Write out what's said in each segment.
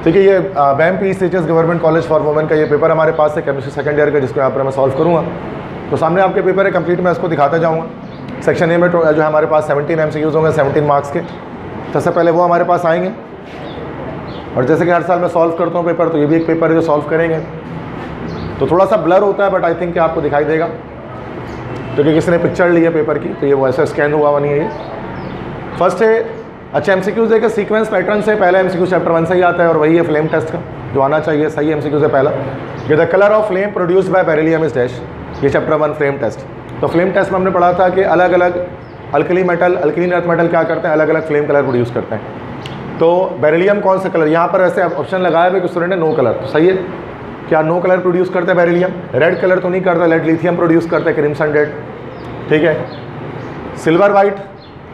ठीक है, ये BAM PCHS government college for women का ये पेपर हमारे पास है केमिस्ट्री सेकंड ईयर का, जिसको यहाँ पर मैं सॉल्व करूँगा। तो सामने आपके पेपर है कंप्लीट, मैं इसको दिखाता जाऊँगा। सेक्शन ए में जो है हमारे पास 17 MCQs होंगे 17 मार्क्स के। सबसे पहले वो हमारे पास आएंगे, और जैसे कि हर साल मैं सॉल्व करता हूँ पेपर, तो ये भी एक पेपर है जो सॉल्व करेंगे। तो थोड़ा सा ब्लर होता है, बट आई थिंक कि आपको दिखाई देगा, क्योंकि किसी ने पिक्चर ली है पेपर की, तो ये वैसे स्कैन हुआ हुआ नहीं है ये। फर्स्ट है, अच्छा MCQs देखिए सीक्वेंस पैटर्न से पहला MCQ चैप्टर 1 से ही आता है, और वही है फ्लेम टेस्ट का जो आना चाहिए, सही MCQ से पहला। ये the colour of flame produced by beryllium is dash, ये चैप्टर 1 फ्लेम टेस्ट। तो फ्लेम टेस्ट में हमने पढ़ा था कि अलग अलग alkali metal, alkaline earth metal क्या करते हैं, अलग अलग फ्लेम कलर प्रोड्यूस करते हैं। तो बेरिलियम कौन सा कलर, यहाँ पर ऐसे ऑप्शन लगाया है कि स्टूडेंट ने नो कलर, तो सही है। क्या नो कलर प्रोड्यूस करते हैं बेरिलियम? रेड कलर तो नहीं करता, रेड लिथियम प्रोड्यूस करते हैं, क्रिम्सन रेड। ठीक है, सिल्वर वाइट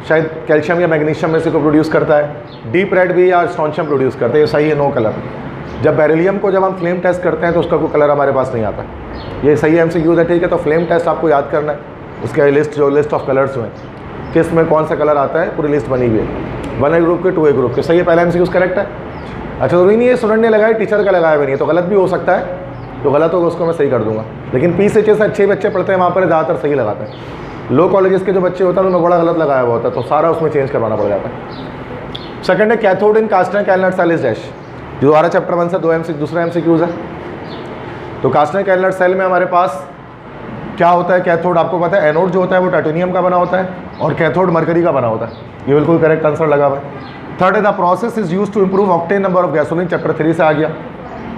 शायद कैल्शियम या मैग्नीशियम में से को प्रोड्यूस करता है। डीप रेड भी या स्टोनशियम प्रोड्यूस करते हैं, ये सही है, नो कलर। जब बेरिलियम को जब हम फ्लेम टेस्ट करते हैं तो उसका कोई कलर हमारे पास नहीं आता, ये सही MCQ है। ठीक है, तो फ्लेम टेस्ट आपको याद करना है, उसके लिस्ट जो लिस्ट ऑफ कलर्स हुए किस में कौन सा कलर आता है, पूरी लिस्ट बनी हुई है 1A ग्रुप के 2A ग्रुप के। सही है, पहला MCQ करेक्ट है। अच्छा, जरूरी नहीं है स्टूडेंट ने लगाया, टीचर का लगाया भी नहीं है, तो गलत भी हो सकता है, तो गलत होगा उसको मैं सही कर दूंगा। लेकिन PCHS से अच्छे बच्चे पढ़ते हैं, वहाँ पर ज़्यादातर सही लगाते हैं। लो कॉलेजेस के जो बच्चे होते हैं उनमें बड़ा गलत लगाया हुआ होता है, तो सारा उसमें चेंज करवाना पड़ जाता है। सेकंड है cathode in Castner Kellner cell is dash, जो दोबारा चैप्टर 1 से दूसरा MCQs है। तो कास्टर कैलनट सेल में हमारे पास क्या होता है, कैथोड आपको पता है, एनोड जो होता है वो टाइटेनियम का बना होता है, और कैथोड मरकरी का बना होता है। ये बिल्कुल करेक्ट आंसर लगा हुआ है। थर्ड है the process is use to improve octane number of gasoline, chapter 3 से आ गया।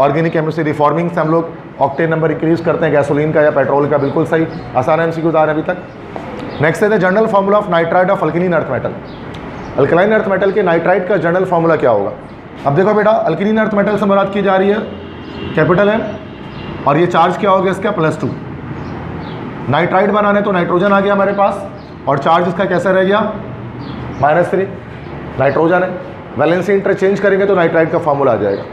ऑर्गेनिक केमिस्ट्री रिफॉर्मिंग से हम लोग ऑक्टेन नंबर इंक्रीज करते हैं गैसोलीन का या पेट्रोल का, बिल्कुल सही, आसान MCQs आ रहे हैं अभी तक। नेक्स्ट है the general formula of nitride of alkaline earth metal, alkaline earth metal के नाइट्राइड का जनरल फार्मूला क्या होगा। अब देखो बेटा, अल्कलीन अर्थ मेटल से मुराद की जा रही है कैपिटल M, और ये चार्ज क्या हो गया इसका +2। नाइट्राइड बनाने तो नाइट्रोजन आ गया हमारे पास, और चार्ज इसका कैसा रह गया -3, नाइट्रोजन है। वैलेंसी इंटरचेंज करेंगे तो नाइट्राइड का फार्मूला आ जाएगा,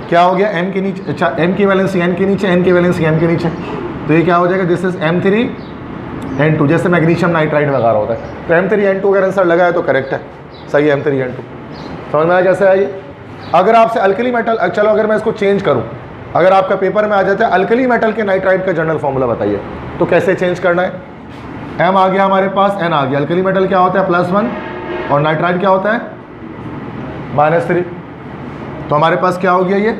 क्या हो गया M के नीचे, अच्छा M की वैलेंसी N के नीचे, N की वैलेंसी M के नीचे, तो ये क्या हो जाएगा, दिस इज M3N2, जैसे मैग्नीशियम नाइट्राइड वगैरह होता है। तो M3N2 अगर आंसर लगाया तो करेक्ट है, सही है M3N2। समझ में आया कैसे है ये। अगर आपसे अल्कली मेटल, चलो अगर मैं इसको चेंज करूँ, अगर आपका पेपर में आ जाता है अल्कली मेटल के नाइट्राइड का जनरल फार्मूला बताइए, तो कैसे चेंज करना है। M आ गया हमारे पास, N आ गया, अल्कली मेटल क्या होता है +1, और नाइट्राइड क्या होता है -3, तो हमारे पास क्या हो गया, ये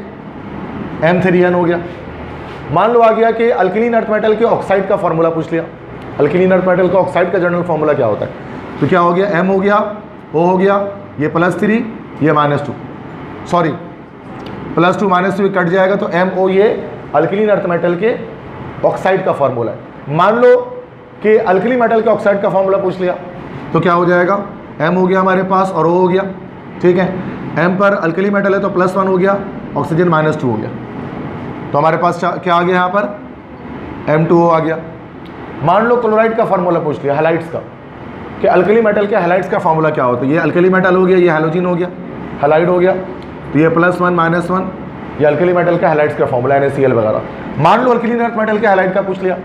M3N हो गया। मान लो आ गया कि अल्कलीन अर्थ मेटल के ऑक्साइड का फार्मूला पूछ लिया, अल्कलीन अर्थ मेटल का ऑक्साइड का जनरल फार्मूला क्या होता है, तो क्या हो गया, M हो गया, O हो गया, ये +3, ये -2, सॉरी +2 -2 कट जाएगा, तो MO ये अल्कलीन अर्थ मेटल के ऑक्साइड का फार्मूला है। मान लो कि अल्कली मेटल के ऑक्साइड का फार्मूला पूछ लिया, तो क्या हो जाएगा, M हो गया हमारे पास और O हो गया। ठीक है, M पर अल्कली मेटल है तो +1 हो गया, ऑक्सीजन -2 हो गया, तो हमारे पास क्या आ गया यहाँ पर M2O आ गया। मान लो क्लोराइड का फार्मूला पूछ लिया हैलाइड्स का, कि अल्कली मेटल के हैलाइड्स का फार्मूला क्या होता है, ये अल्कली मेटल हो गया, ये हैलोजन हो गया, हैलाइड हो गया, तो ये +1 -1, ये अल्कली मेटल का हैलाइड्स का फार्मूला NaCl वगैरह। मान लो अल्कलीन अर्थ मेटल के हैलाइड का पूछ लिया,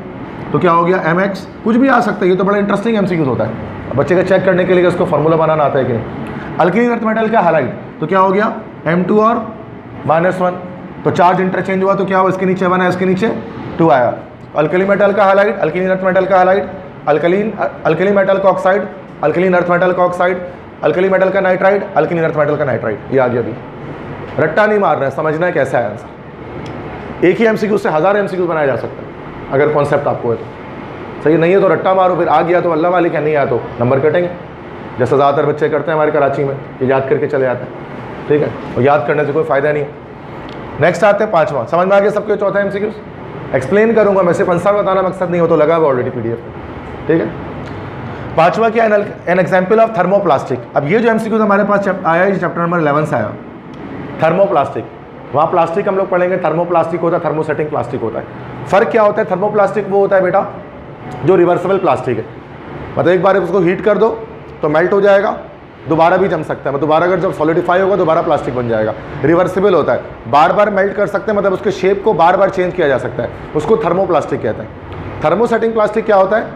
तो क्या हो गया MX, कुछ भी आ सकता है, ये तो बड़ा इंटरेस्टिंग MCQs होता है बच्चे का चेक करने के लिए, उसको फार्मूला बनाना आता है कि नहीं। अल्कलीन अर्थ मेटल का हैलाइड, तो क्या हो गया M2 और -1, तो चार्ज इंटरचेंज हुआ, तो क्या हुआ, इसके नीचे 1 है, इसके नीचे 2 आया। अल्कली मेटल का हैलाइड, अल्कलीन अर्थ मेटल का हैलाइड, अल्कली मेटल का ऑक्साइड, अल्कलीन अर्थ मेटल का ऑक्साइड, अल्कली मेटल का नाइट्राइड, अल्कलीन अर्थ मेटल का नाइट्राइड, ये आ गया। अभी रट्टा नहीं मारना है, समझना है कैसा है आंसर। एक ही MCQ से 1000 MCQ बनाया जा सकता है अगर कॉन्सेप्ट आपको है तो, सही नहीं है तो रट्टा मारो, फिर आ गया तो अल्लाह वाले, क्या नहीं आया तो नंबर कटेंगे, जैसा ज़्यादातर बच्चे करते हैं हमारे कराची में, कि याद करके चले जाते हैं। ठीक है, और याद करने से कोई फ़ायदा नहीं है। नेक्स्ट आते हैं 5वां, समझ में आ गया सबके। चौथा MCQs एक्सप्लेन करूँगा मैं, सिर्फ आंसर बताना मकसद नहीं हो, तो लगा हुआ ऑलरेडी PDF। ठीक है, 5वां क्या, एन एग्जाम्पल ऑफ थर्मोप्लास्टिक। अब ये जो MCQs हमारे पास आया है, चैप्टर नंबर 11 से आया, थर्मोप्लास्टिक। वहाँ प्लास्टिक हम लोग पढ़ेंगे, थर्मोप्लास्टिक होता है, थर्मोसेटिंग प्लास्टिक होता है। फ़र्क क्या होता है, थर्मोप्लास्टिक वो होता है बेटा जो रिवर्सिबल प्लास्टिक है, मतलब एक बार उसको हीट कर दो तो मेल्ट हो जाएगा, दोबारा भी जम सकता है, मतलब दोबारा अगर जब सॉलिडिफाई होगा दोबारा प्लास्टिक बन जाएगा। रिवर्सिबल होता है, बार बार मेल्ट कर सकते हैं, मतलब उसके शेप को बार बार चेंज किया जा सकता है, उसको थर्मोप्लास्टिक कहते हैं। थर्मोसेटिंग प्लास्टिक क्या होता है,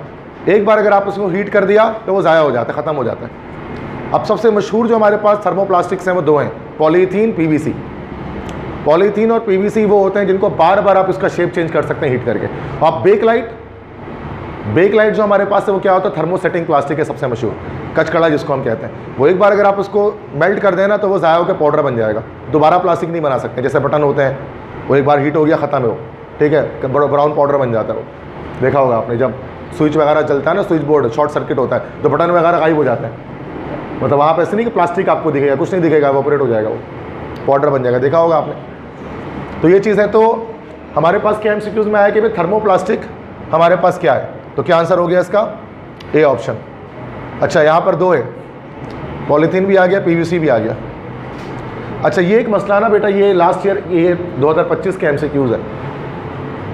एक बार अगर आप उसको हीट कर दिया तो वो ज़ाया हो जाता है, ख़त्म हो जाता है। अब सबसे मशहूर जो हमारे पास थर्मोप्लास्टिक्स हैं वो दो हैं, पॉलीथीन PVC। पॉलीथीन और पीवीसी वो होते हैं जिनको बार बार आप इसका शेप चेंज कर सकते हैं हीट करके। आप बेक लाइट जो हमारे पास है वो क्या होता है, थर्मोसेटिंग प्लास्टिक है सबसे मशहूर, कचकड़ा जिसको हम कहते हैं। वो एक बार अगर आप उसको मेल्ट कर देना तो वो ज़ाया होकर पाउडर बन जाएगा, दोबारा प्लास्टिक नहीं बना सकते। जैसे बटन होते हैं, वो एक बार हीट हो गया ख़त्म है वो, ठीक है, ब्राउन पाउडर बन जाता है वो। देखा होगा आपने, जब स्विच वगैरह जलता है ना, स्विच बोर्ड शॉर्ट सर्किट होता है तो बटन वगैरह गायब हो जाते हैं। मतलब वहाँ पर ऐसे नहीं कि प्लास्टिक आपको दिखेगा, कुछ नहीं दिखेगा, ऑपरेट हो जाएगा, वो पाउडर बन जाएगा। देखा होगा आपने। तो ये चीज़ है। तो हमारे पास क्या MCQs में आया कि भाई थर्मोप्लास्टिक हमारे पास क्या है, तो क्या आंसर हो गया इसका, ए ऑप्शन। अच्छा, यहाँ पर दो है, पॉलीथीन भी आ गया, पीवीसी भी आ गया। अच्छा, ये एक मसला ना बेटा, ये लास्ट ईयर, ये 2025 के MCQs है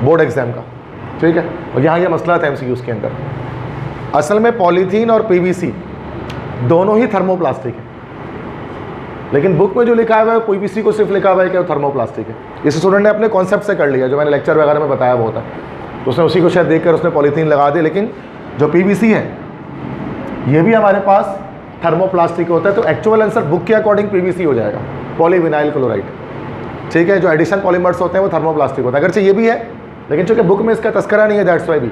बोर्ड एग्जाम का, ठीक है। और यहाँ ये मसला था MCQs के अंदर। असल में पॉलीथीन और पीवीसी दोनों ही थर्मोप्लास्टिक है, लेकिन बुक में जो लिखा हुआ है पीवीसी को सिर्फ लिखा हुआ है कि वो थर्मोप्लास्टिक है। इस स्टूडेंट ने अपने कॉन्सेप्ट से कर लिया, जो मैंने लेक्चर वगैरह में बताया वो होता है, तो उसने उसी को शायद देखकर उसने पॉलीथीन लगा दी। लेकिन जो पीवीसी है ये भी हमारे पास थर्मोप्लास्टिक होता है। तो एक्चुअल आंसर बुक के अकॉर्डिंग पीवीसी हो जाएगा, पॉलीविनाइल क्लोराइड, ठीक है। जो एडिशन पॉलीमर्स होते हैं वो थर्मोप्लास्टिक होता है। अगरचे ये भी है, लेकिन चूंकि बुक में इसका तस्करा नहीं है, दैट्स वाई भी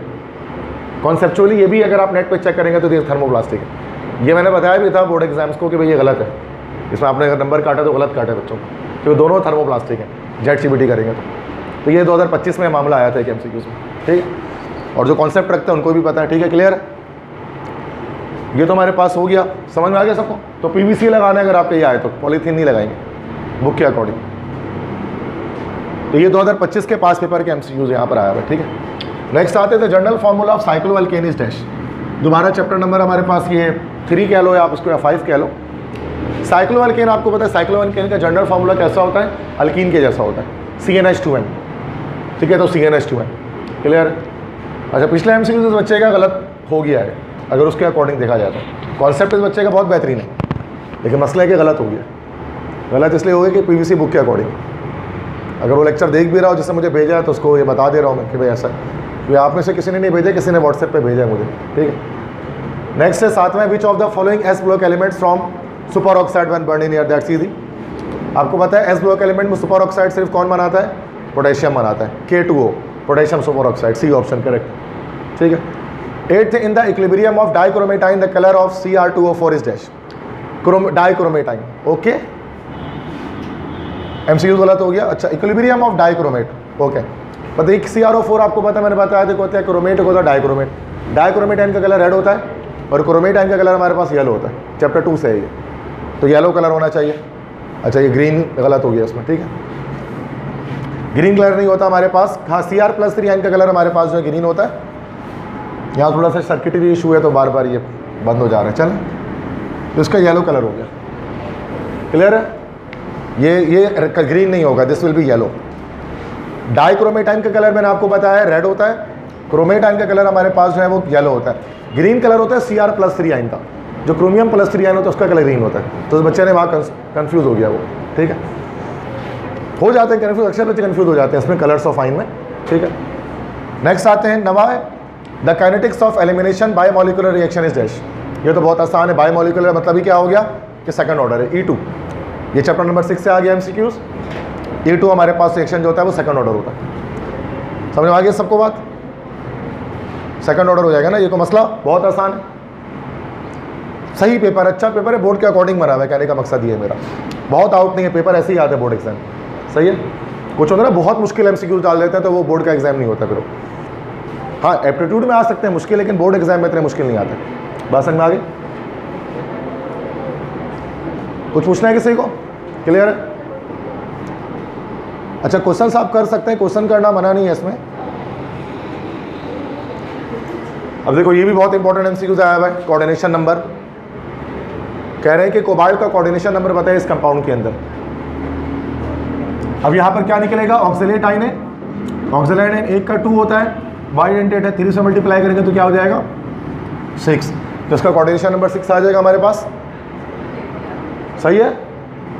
कॉन्सेप्चुअली ये भी अगर आप नेट पे चेक करेंगे तो ये थर्मोप्लास्टिक है। ये मैंने बताया भी था बोर्ड एग्जाम्स को कि भाई ये गलत है, इसमें आपने अगर नंबर काटा तो गलत काटे बच्चों को, क्योंकि दोनों थर्मोप्लास्टिक हैं। ZCBT करेंगे तो ये 2025 में मामला आया था एक MCQs में, ठीक है। और जो कॉन्सेप्ट रखते हैं उनको भी पता है, ठीक है, क्लियर है। ये तो हमारे पास हो गया, समझ में आ गया सबको। तो पीवीसी लगाना है अगर आपके ये आए तो, पॉलीथीन नहीं लगाएंगे बुक के अकॉर्डिंग। तो ये 2025 के पास पेपर के MCQs यहाँ पर आया हुआ है, ठीक है। नेक्स्ट आते थे general formula of cycloalkane is dash. दोबारा चैप्टर नंबर हमारे पास ये 3 कह लो या आप उसको या 5 कह लो। साइक्लोअल्केन आपको पता है, साइक्लोअल्केन का जनरल फार्मूला कैसा होता है, अल्कीन के जैसा होता है, CnH2n, ठीक है। तो CnH2n क्लियर। अच्छा, पिछले MCQs इस बच्चे का गलत हो गया है अगर उसके अकॉर्डिंग देखा जाए तो। कॉन्सेप्ट इस बच्चे का बहुत बेहतरीन है, लेकिन मसला है कि गलत हो गया। गलत इसलिए हो गया कि पीवीसी बुक के अकॉर्डिंग। अगर वो लेक्चर देख भी रहा हो जिससे मुझे भेजा है तो उसको ये बता दे रहा हूँ मैं कि भाई ऐसा, क्योंकि आप में से किसी ने नहीं भेजा, किसी ने व्हाट्सएप पे भेजा है मुझे, ठीक है। नेक्स्ट है 7वां, which of the following S block elements from super oxide when burn in air, that's easy. आपको पता है एस ब्लॉक एलिमेंट में सुपर ऑक्साइड सिर्फ कौन बनाता है, पोटेशियम बनाता है, K2O, potassium super oxide, C option correct, ठीक है। 8th, in the equilibrium of dichromate ion the colour of Cr2O4 is dash, dichromate ion, okay. MCQ गलत हो गया। अच्छा, इक्विलिब्रियम ऑफ डाइक्रोमेट, ओके। पता है CrO4 आपको पता है, मैंने बताया देखो होता है क्रोमेट, होता है डाइक्रोमेट। डाइक्रोमेटाइन का कलर रेड होता है और क्रोमेटाइन का कलर हमारे पास येलो होता है, चैप्टर 2 से है ये, तो येलो कलर होना चाहिए। अच्छा, ये ग्रीन गलत हो गया इसमें, ठीक है, ग्रीन कलर नहीं होता हमारे पास। हाँ, Cr+3 आयन का कलर हमारे पास जो है ग्रीन होता है। यहाँ थोड़ा सा सर्किटरी इशू है तो बार बार ये बंद हो जा रहा है, चल, तो इसका येलो कलर हो गया, क्लियर है। ये ग्रीन नहीं होगा, दिस विल बी येलो। डाइक्रोमेटाइन का कलर मैंने आपको बताया रेड होता है, क्रोमेटाइन का कलर हमारे पास जो है वो येलो होता है। ग्रीन कलर होता है Cr+3 आयन का, जो क्रोमियम+3 आयन होता है उसका कलर ग्रीन होता है। तो उस बच्चे ने वहाँ कन्फ्यूज़ हो गया वो, ठीक है, हो जाते हैं कन्फ्यूज, अक्सर बच्चे कन्फ्यूज हो जाते हैं इसमें कलर्स ऑफ आयन में, ठीक है। नेक्स्ट आते हैं 9वां, the kinetics of elimination bimolecular reaction is dash. ये तो बहुत आसान है, बाय मॉलिक्यूलर मतलब ही क्या हो गया कि सेकंड ऑर्डर है, E2। ये चैप्टर नंबर 6 से आ गया MCQs। E2 हमारे पास रिएक्शन जो होता है वो सेकंड ऑर्डर होता है, समझ में आ गया सबको बात, सेकंड ऑर्डर हो जाएगा ना। ये तो मसला बहुत आसान है, सही पेपर, अच्छा पेपर है, बोर्ड के अकॉर्डिंग बना हुआ है, कहने का मकसद ये है मेरा, बहुत आउट नहीं है पेपर, ऐसे ही आता है बोर्ड एग्जाम, सही है। कुछ होता है ना बहुत मुश्किल MCQs डाल देते हैं तो वो बोर्ड का एग्जाम नहीं होता फिर। हाँ, एप्टीट्यूड में आ सकते हैं मुश्किल, लेकिन बोर्ड एग्जाम में इतने मुश्किल नहीं आते। बात समझ में आ गई, कुछ पूछना है किसी को, क्लियर है। अच्छा, क्वेश्चन आप कर सकते हैं, क्वेश्चन करना मना नहीं है इसमें। अब देखो ये भी बहुत इंपॉर्टेंट MCQs आया हुआ है, कोऑर्डिनेशन नंबर कह रहे हैं कि कोबाल्ट का कोऑर्डिनेशन नंबर बताइए इस कंपाउंड के अंदर। अब यहाँ पर क्या निकलेगा, ऑक्सलेट आयन है, ऑक्सलेट आयन 1 का 2 होता है, बाइडेंटेट है, 3 से मल्टीप्लाई करेंगे तो क्या हो जाएगा 6, तो इसका कोऑर्डिनेशन नंबर 6 आ जाएगा हमारे पास, सही है।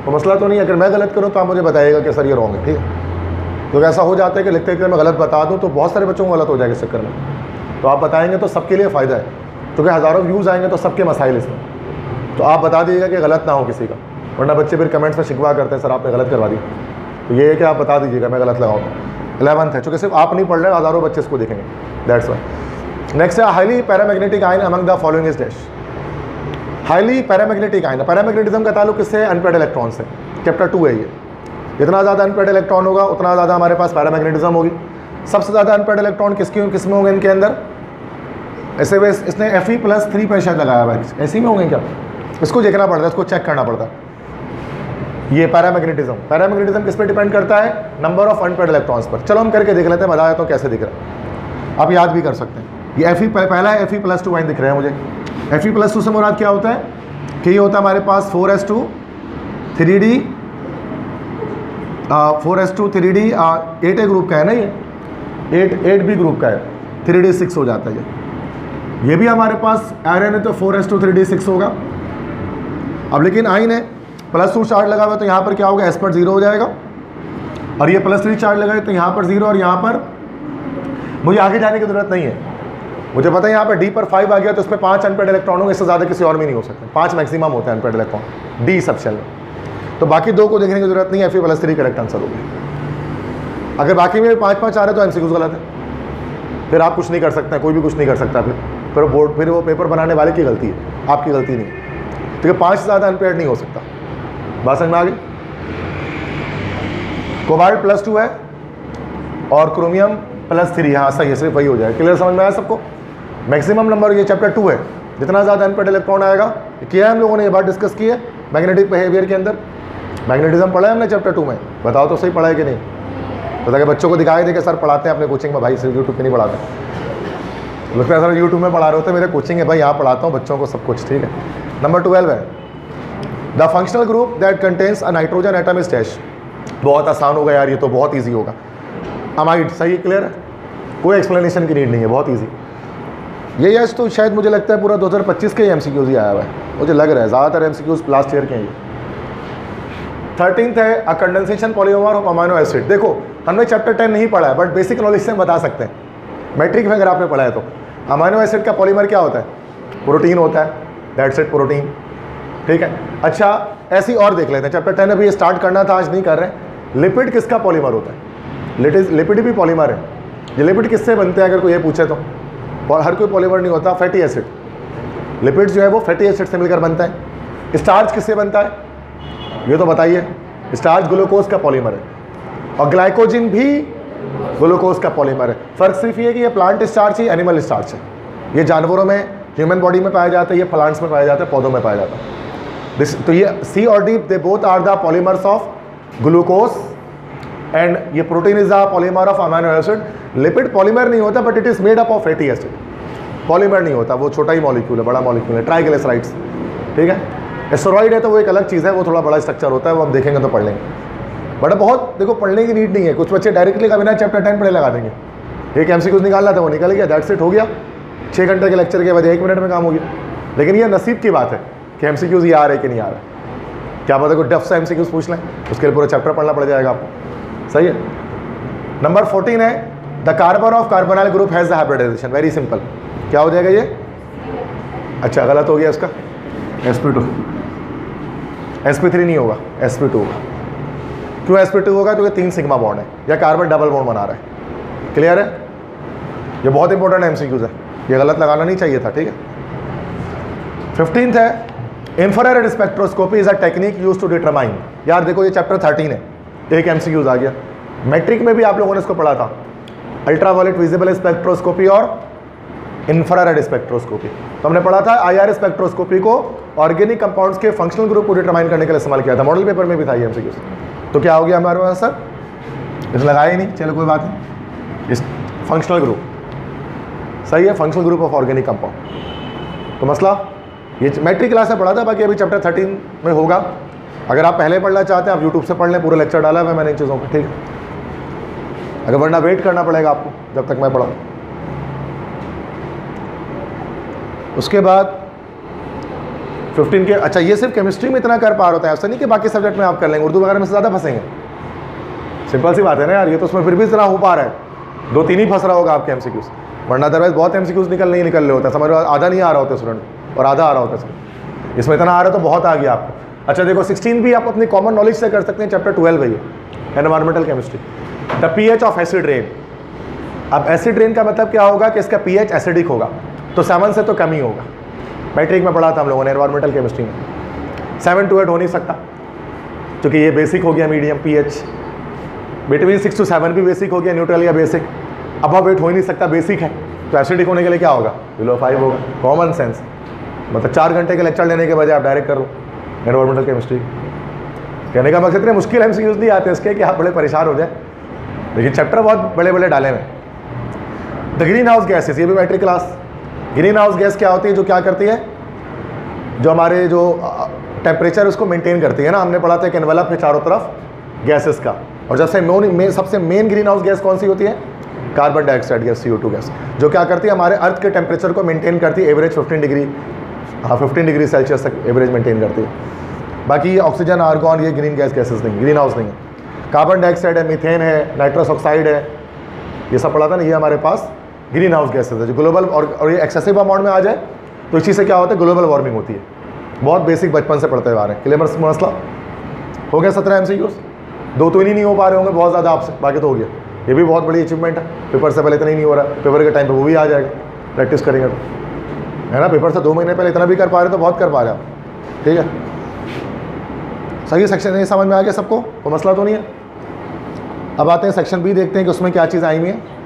तो मसला तो नहीं है, अगर मैं गलत करूँ तो आप मुझे बताइएगा कि सर ये रॉन्ग है, ठीक है। तो ऐसा हो जाता है कि लिखते लिखते मैं गलत बता दूँ तो बहुत सारे बच्चों को गलत हो जाएगा इस चक्कर में, तो आप बताएंगे तो सबके लिए फ़ायदा है, क्योंकि हज़ारों व्यूज़ आएंगे तो सबके मसाइल इसमें, तो आप बता दीजिएगा कि गलत ना हो किसी का, वरना बच्चे फिर कमेंट्स में शिकवा करते हैं सर आपने गलत करवा दिया, तो ये है कि आप बता दीजिएगा मैं गलत लगाऊँ। 11th है, चूँकि सिर्फ आप नहीं पढ़ रहे, हज़ारों बच्चे इसको देखेंगे, दैट्स वाई। नेक्स्ट है highly paramagnetic ion among the following is dash. Highly paramagnetic ion, paramagnetism का ताल्लुक किससे? अनपेड इलेक्ट्रॉन से। चैप्टर 2 है ये। जितना ज़्यादा अनपेड इलेक्ट्रॉन होगा उतना ज़्यादा हमारे पास पैरामैग्नेटिज्म होगी। सबसे ज़्यादा अनपेड इलेक्ट्रॉन किस में होंगे इनके अंदर? ऐसे वे इसने Fe+3 पर शायद लगाया हुआ है, ऐसे में होंगे क्या? इसको देखना पड़ता है, इसको चेक करना पड़ता है। ये पैरामैग्नेटिज्म किस पे डिपेंड करता है? नंबर ऑफ अनपेड इलेक्ट्रॉन्स पर। चलो हम करके देख लेते हैं, बता देता हूँ कैसे दिख रहा है, आप याद भी कर सकते हैं। ये पहला है Fe+2 आयन दिख रहा है मुझे। Fe+2 से मुराद क्या होता है कि ये होता है हमारे पास 4s2 3d 3d 8a group का है ना, ये 8b ग्रुप का है, 3d6 हो जाता है ये भी हमारे पास आयरन है तो 4s2 3d6 होगा। अब लेकिन आयन है, +2 चार्ज लगा हुआ तो यहाँ पर क्या होगा? s पर 0 हो जाएगा, और ये +3 चार्ज लगा है तो यहाँ पर 0, और यहाँ पर मुझे आगे जाने की जरूरत नहीं है, मुझे पता है यहाँ पर d पर 5 आ गया तो इसमें 5 अनपेड इलेक्ट्रॉन होंगे, इससे ज़्यादा किसी और में नहीं हो सकते। 5 मैक्सिमम होते हैं unpaired electron d sub shell में, तो बाकी 2 को देखने की जरूरत नहीं है। Fe+3 करेक्ट आंसर हो गया। अगर बाकी में 5-5 आ रहे तो MCQs गलत है, फिर आप कुछ नहीं कर सकते, कोई भी कुछ नहीं कर सकता, फिर वो पेपर बनाने वाले की गलती है, आपकी गलती नहीं। ठीक है, 5 से ज़्यादा अनपेड नहीं हो सकता। बात समझ में आ गई? कोबाल्ट +2 है और क्रोमियम +3, हाँ सही है, सिर्फ वही हो जाएगा। क्लियर, समझ में आया सबको? मैक्सिमम नंबर ये चैप्टर 2 है, जितना ज़्यादा अनपेड इलेक्ट्रॉन आएगा, किया है हम लोगों ने, ये बात डिस्कस की है मैग्नेटिक बिहेवियर के अंदर। मैग्नेटिज्म पढ़ा है हमने चैप्टर 2 में, बताओ तो सही पढ़ा है कि नहीं? बता के बच्चों को दिखाई दे के सर पढ़ाते हैं अपने कोचिंग में, भाई सिर्फ यूट्यूब पे नहीं पढ़ाते। लगता है सर यूट्यूब में पढ़ा रहे होते, मेरे कोचिंग है भाई, यहाँ पढ़ाता हूँ बच्चों को सब कुछ। ठीक है, नंबर 12 है the functional group that contains a nitrogen atom is dash. बहुत आसान होगा यार, ये तो बहुत ईजी होगा। अमाइड, सही, क्लियर है, कोई एक्सप्लेनेशन की नीड नहीं है, बहुत ईजी। ये यस तो शायद मुझे लगता है पूरा 2025 के MCQs ही आया हुआ है, मुझे लग रहा है ज़्यादातर MCQs लास्ट ईयर के हैं। 13th है अ condensation polymer of amino acid. देखो हमने चैप्टर 10 नहीं पढ़ा है, बट बेसिक नॉलेज से हम बता सकते हैं, मैट्रिक में अगर आपने पढ़ा है तो। अमाइनो एसिड का पॉलीमर क्या होता है? प्रोटीन होता है, दैट्स इट, प्रोटीन। ठीक है, अच्छा ऐसी और देख लेते हैं, चैप्टर 10 अभी स्टार्ट करना था, आज नहीं कर रहे। लिपिड किसका पॉलीमर होता है? लिपिड भी पॉलीमर है। ये लिपिड किससे बनते हैं अगर कोई ये पूछे तो? हर कोई पॉलीमर नहीं होता, फैटी एसिड। लिपिड जो है वो फैटी एसिड से मिलकर बनता है। स्टार्च किससे बनता है ये तो बताइए? स्टार्च ग्लूकोज का पॉलीमर है, और ग्लाइकोजिन भी ग्लूकोज का पॉलीमर है। फर्क सिर्फ ये है कि ये प्लांट स्टार्च है, एनिमल स्टार्च है। ये जानवरों में, ह्यूमन बॉडी में पाया जाता है, ये प्लांट्स में पाया जाता है, पौधों में पाया जाता है। तो ये C और D they both are the polymers of glucose, and ये protein is the polymer of amino acid. Lipid polymer नहीं होता, but it is made up of fatty acid. Polymer नहीं होता, वो छोटा ही मॉलिक्यूल है, बड़ा मॉलिक्यूल है, ट्राइग्लिसराइड्स। ठीक है, एस्टेरॉइड है तो वो एक अलग चीज़ है, वो थोड़ा बड़ा स्ट्रक्चर होता है, वो हम देखेंगे तो पढ़ लेंगे। बट बहुत देखो, पढ़ने की नीड नहीं है। कुछ बच्चे डायरेक्टली का बिना चैप्टर 10 पढ़े लगा देंगे। एक MCQs निकालना था, वो निकल गया, दैट्स इट, हो गया। 6 घंटे के लेक्चर के बाद 1 मिनट में काम हो गया। लेकिन ये नसीब की बात है कि MCQs ये आ रहे कि नहीं आ रहे। क्या पता कोई डफ सा MCQs पूछ लें, उसके लिए पूरा चैप्टर पढ़ना पड़ जाएगा आपको। सही है। नंबर 14 है the carbon of carbonyl group has the hybridization. Very simple, क्या हो जाएगा ये? अच्छा गलत हो गया इसका, sp2, sp3 नहीं होगा, sp2 होगा। क्यों sp2 होगा? क्योंकि 3 सिग्मा बॉन्ड है, या कार्बन डबल बॉन्ड बना रहा है। क्लियर है? ये बहुत इंपॉर्टेंट MCQs है, ये गलत लगाना नहीं चाहिए था। ठीक है। 15th है infrared spectroscopy is a technique use to determine. यार देखो ये चैप्टर 13 है, एक MCQs आ गया। मैट्रिक में भी आप लोगों ने इसको पढ़ा था, अल्ट्रावायलेट विजिबल स्पेक्ट्रोस्कोपी और इंफ्रारेड स्पेक्ट्रोस्कोपी। तो हमने पढ़ा था IR स्पेक्ट्रोस्कोपी को ऑर्गेनिक कंपाउंड्स के फंक्शनल ग्रुप को डिटरमाइन करने के लिए इस्तेमाल किया था। मॉडल पेपर में भी था ये MCQs। तो क्या हो गया हमारे पास सर? इस लगाया ही नहीं, चलो कोई बात नहीं। इस फंक्शनल ग्रुप सही है, functional group of organic compound. तो मसला ये मैट्रिक क्लास में पढ़ा था, बाकी अभी चैप्टर 13 में होगा। अगर आप पहले पढ़ना चाहते हैं आप यूट्यूब से पढ़ लें, पूरा लेक्चर डाला है मैंने इन चीज़ों पर। ठीक है, अगर वरना वेट करना पड़ेगा आपको जब तक मैं पढ़ाऊँ। उसके बाद 15 के, अच्छा ये सिर्फ केमिस्ट्री में इतना कर पा रहे होता है, ऐसा नहीं कि बाकी सब्जेक्ट में आप कर लेंगे, उर्दू वगैरह में से ज़्यादा फंसेंगे। सिंपल सी बात है ना यार, ये तो उसमें फिर भी इतना हो पा रहा है, 2-3 ही फंस रहा होगा आपके MCQs, वरना अदरवाइज बहुत MCQs निकल रहे होता है। समझ लो आधा नहीं आ रहा होता स्टूडेंट और आधा आ रहा होता है। इसमें इतना आ रहा है तो बहुत आ गया आपको। अच्छा देखो 16 भी आप अपनी कॉमन नॉलेज से कर सकते हैं, चैप्टर 12 है ये। Environmental chemistry. The pH of acid rain. अब एसिड रेन का मतलब क्या होगा कि इसका पीएच एसिडिक होगा, तो 7 से तो कम ही होगा। मैट्रिक में पढ़ा था हम लोगों ने एनवायरमेंटल केमिस्ट्री में। 7 to 8 हो नहीं सकता क्योंकि ये बेसिक हो गया मीडियम पीएच। बिटवीन 6 to 7 भी बेसिक हो गया, न्यूट्रल या बेसिक। अबव 8 हो ही नहीं सकता, बेसिक है, तो एसिडिक होने के लिए क्या होगा, बिलो 5 होगा। कॉमन सेंस, मतलब 4 घंटे के लेक्चर लेने के बजाय आप डायरेक्ट करो एनवायरमेंटल केमिस्ट्री। कहने का मकसद इतने मुश्किल MCQs नहीं आते इसके कि आप बड़े परेशान हो जाए, लेकिन चैप्टर बहुत बड़े बड़े डाले हुए। द ग्रीन हाउस गैसेस, ये भी matric class. Green house gas क्या होती है, जो क्या करती है, जो हमारे जो टेम्परेचर उसको मेंटेन करती है ना। हमने पढ़ा था कि एनवेलप है चारों तरफ गैसेस का, और सबसे मेन ग्रीन हाउस गैस कौन सी होती है, carbon dioxide gas, CO2 gas, जो क्या करती है, हमारे अर्थ के टेम्परेचर को मेंटेन करती है, एवरेज 15 डिग्री 15 डिग्री सेल्सियस तक एवरेज मेंटेन करती है। बाकी ऑक्सीजन, आर्गॉन, ये ग्रीन गैसेस नहीं, ग्रीन हाउस नहीं है। कार्बन डाइऑक्साइड है, मीथेन है, नाइट्रस ऑक्साइड है, ये सब पढ़ा था ना, ये हमारे पास ग्रीन हाउस गैसेस है जो ग्लोबल और ये एक्सेसिव अमाउंट में आ जाए तो इसी से क्या होता है, ग्लोबल वार्मिंग होती है। बहुत बेसिक बचपन से पढ़ते हुए आ रहे हैं। क्लियर मसला हो गया। 17 MCQs, 2 तो ही नहीं हो पा रहे होंगे बहुत ज़्यादा आपसे, बाकी तो हो गया। ये भी बहुत बड़ी अचीवमेंट है, पेपर से पहले इतना ही नहीं हो रहा, पेपर के टाइम पे वो भी आ जाएगा, प्रैक्टिस करेंगे तो, है ना। पेपर से 2 महीने पहले इतना भी कर पा रहे तो बहुत कर पा रहे आप, ठीक है। सही सेक्शन नहीं समझ में आ गया सबको, कोई मसला तो नहीं है। अब आते हैं सेक्शन बी, देखते हैं कि उसमें क्या चीज़ आई हुई है।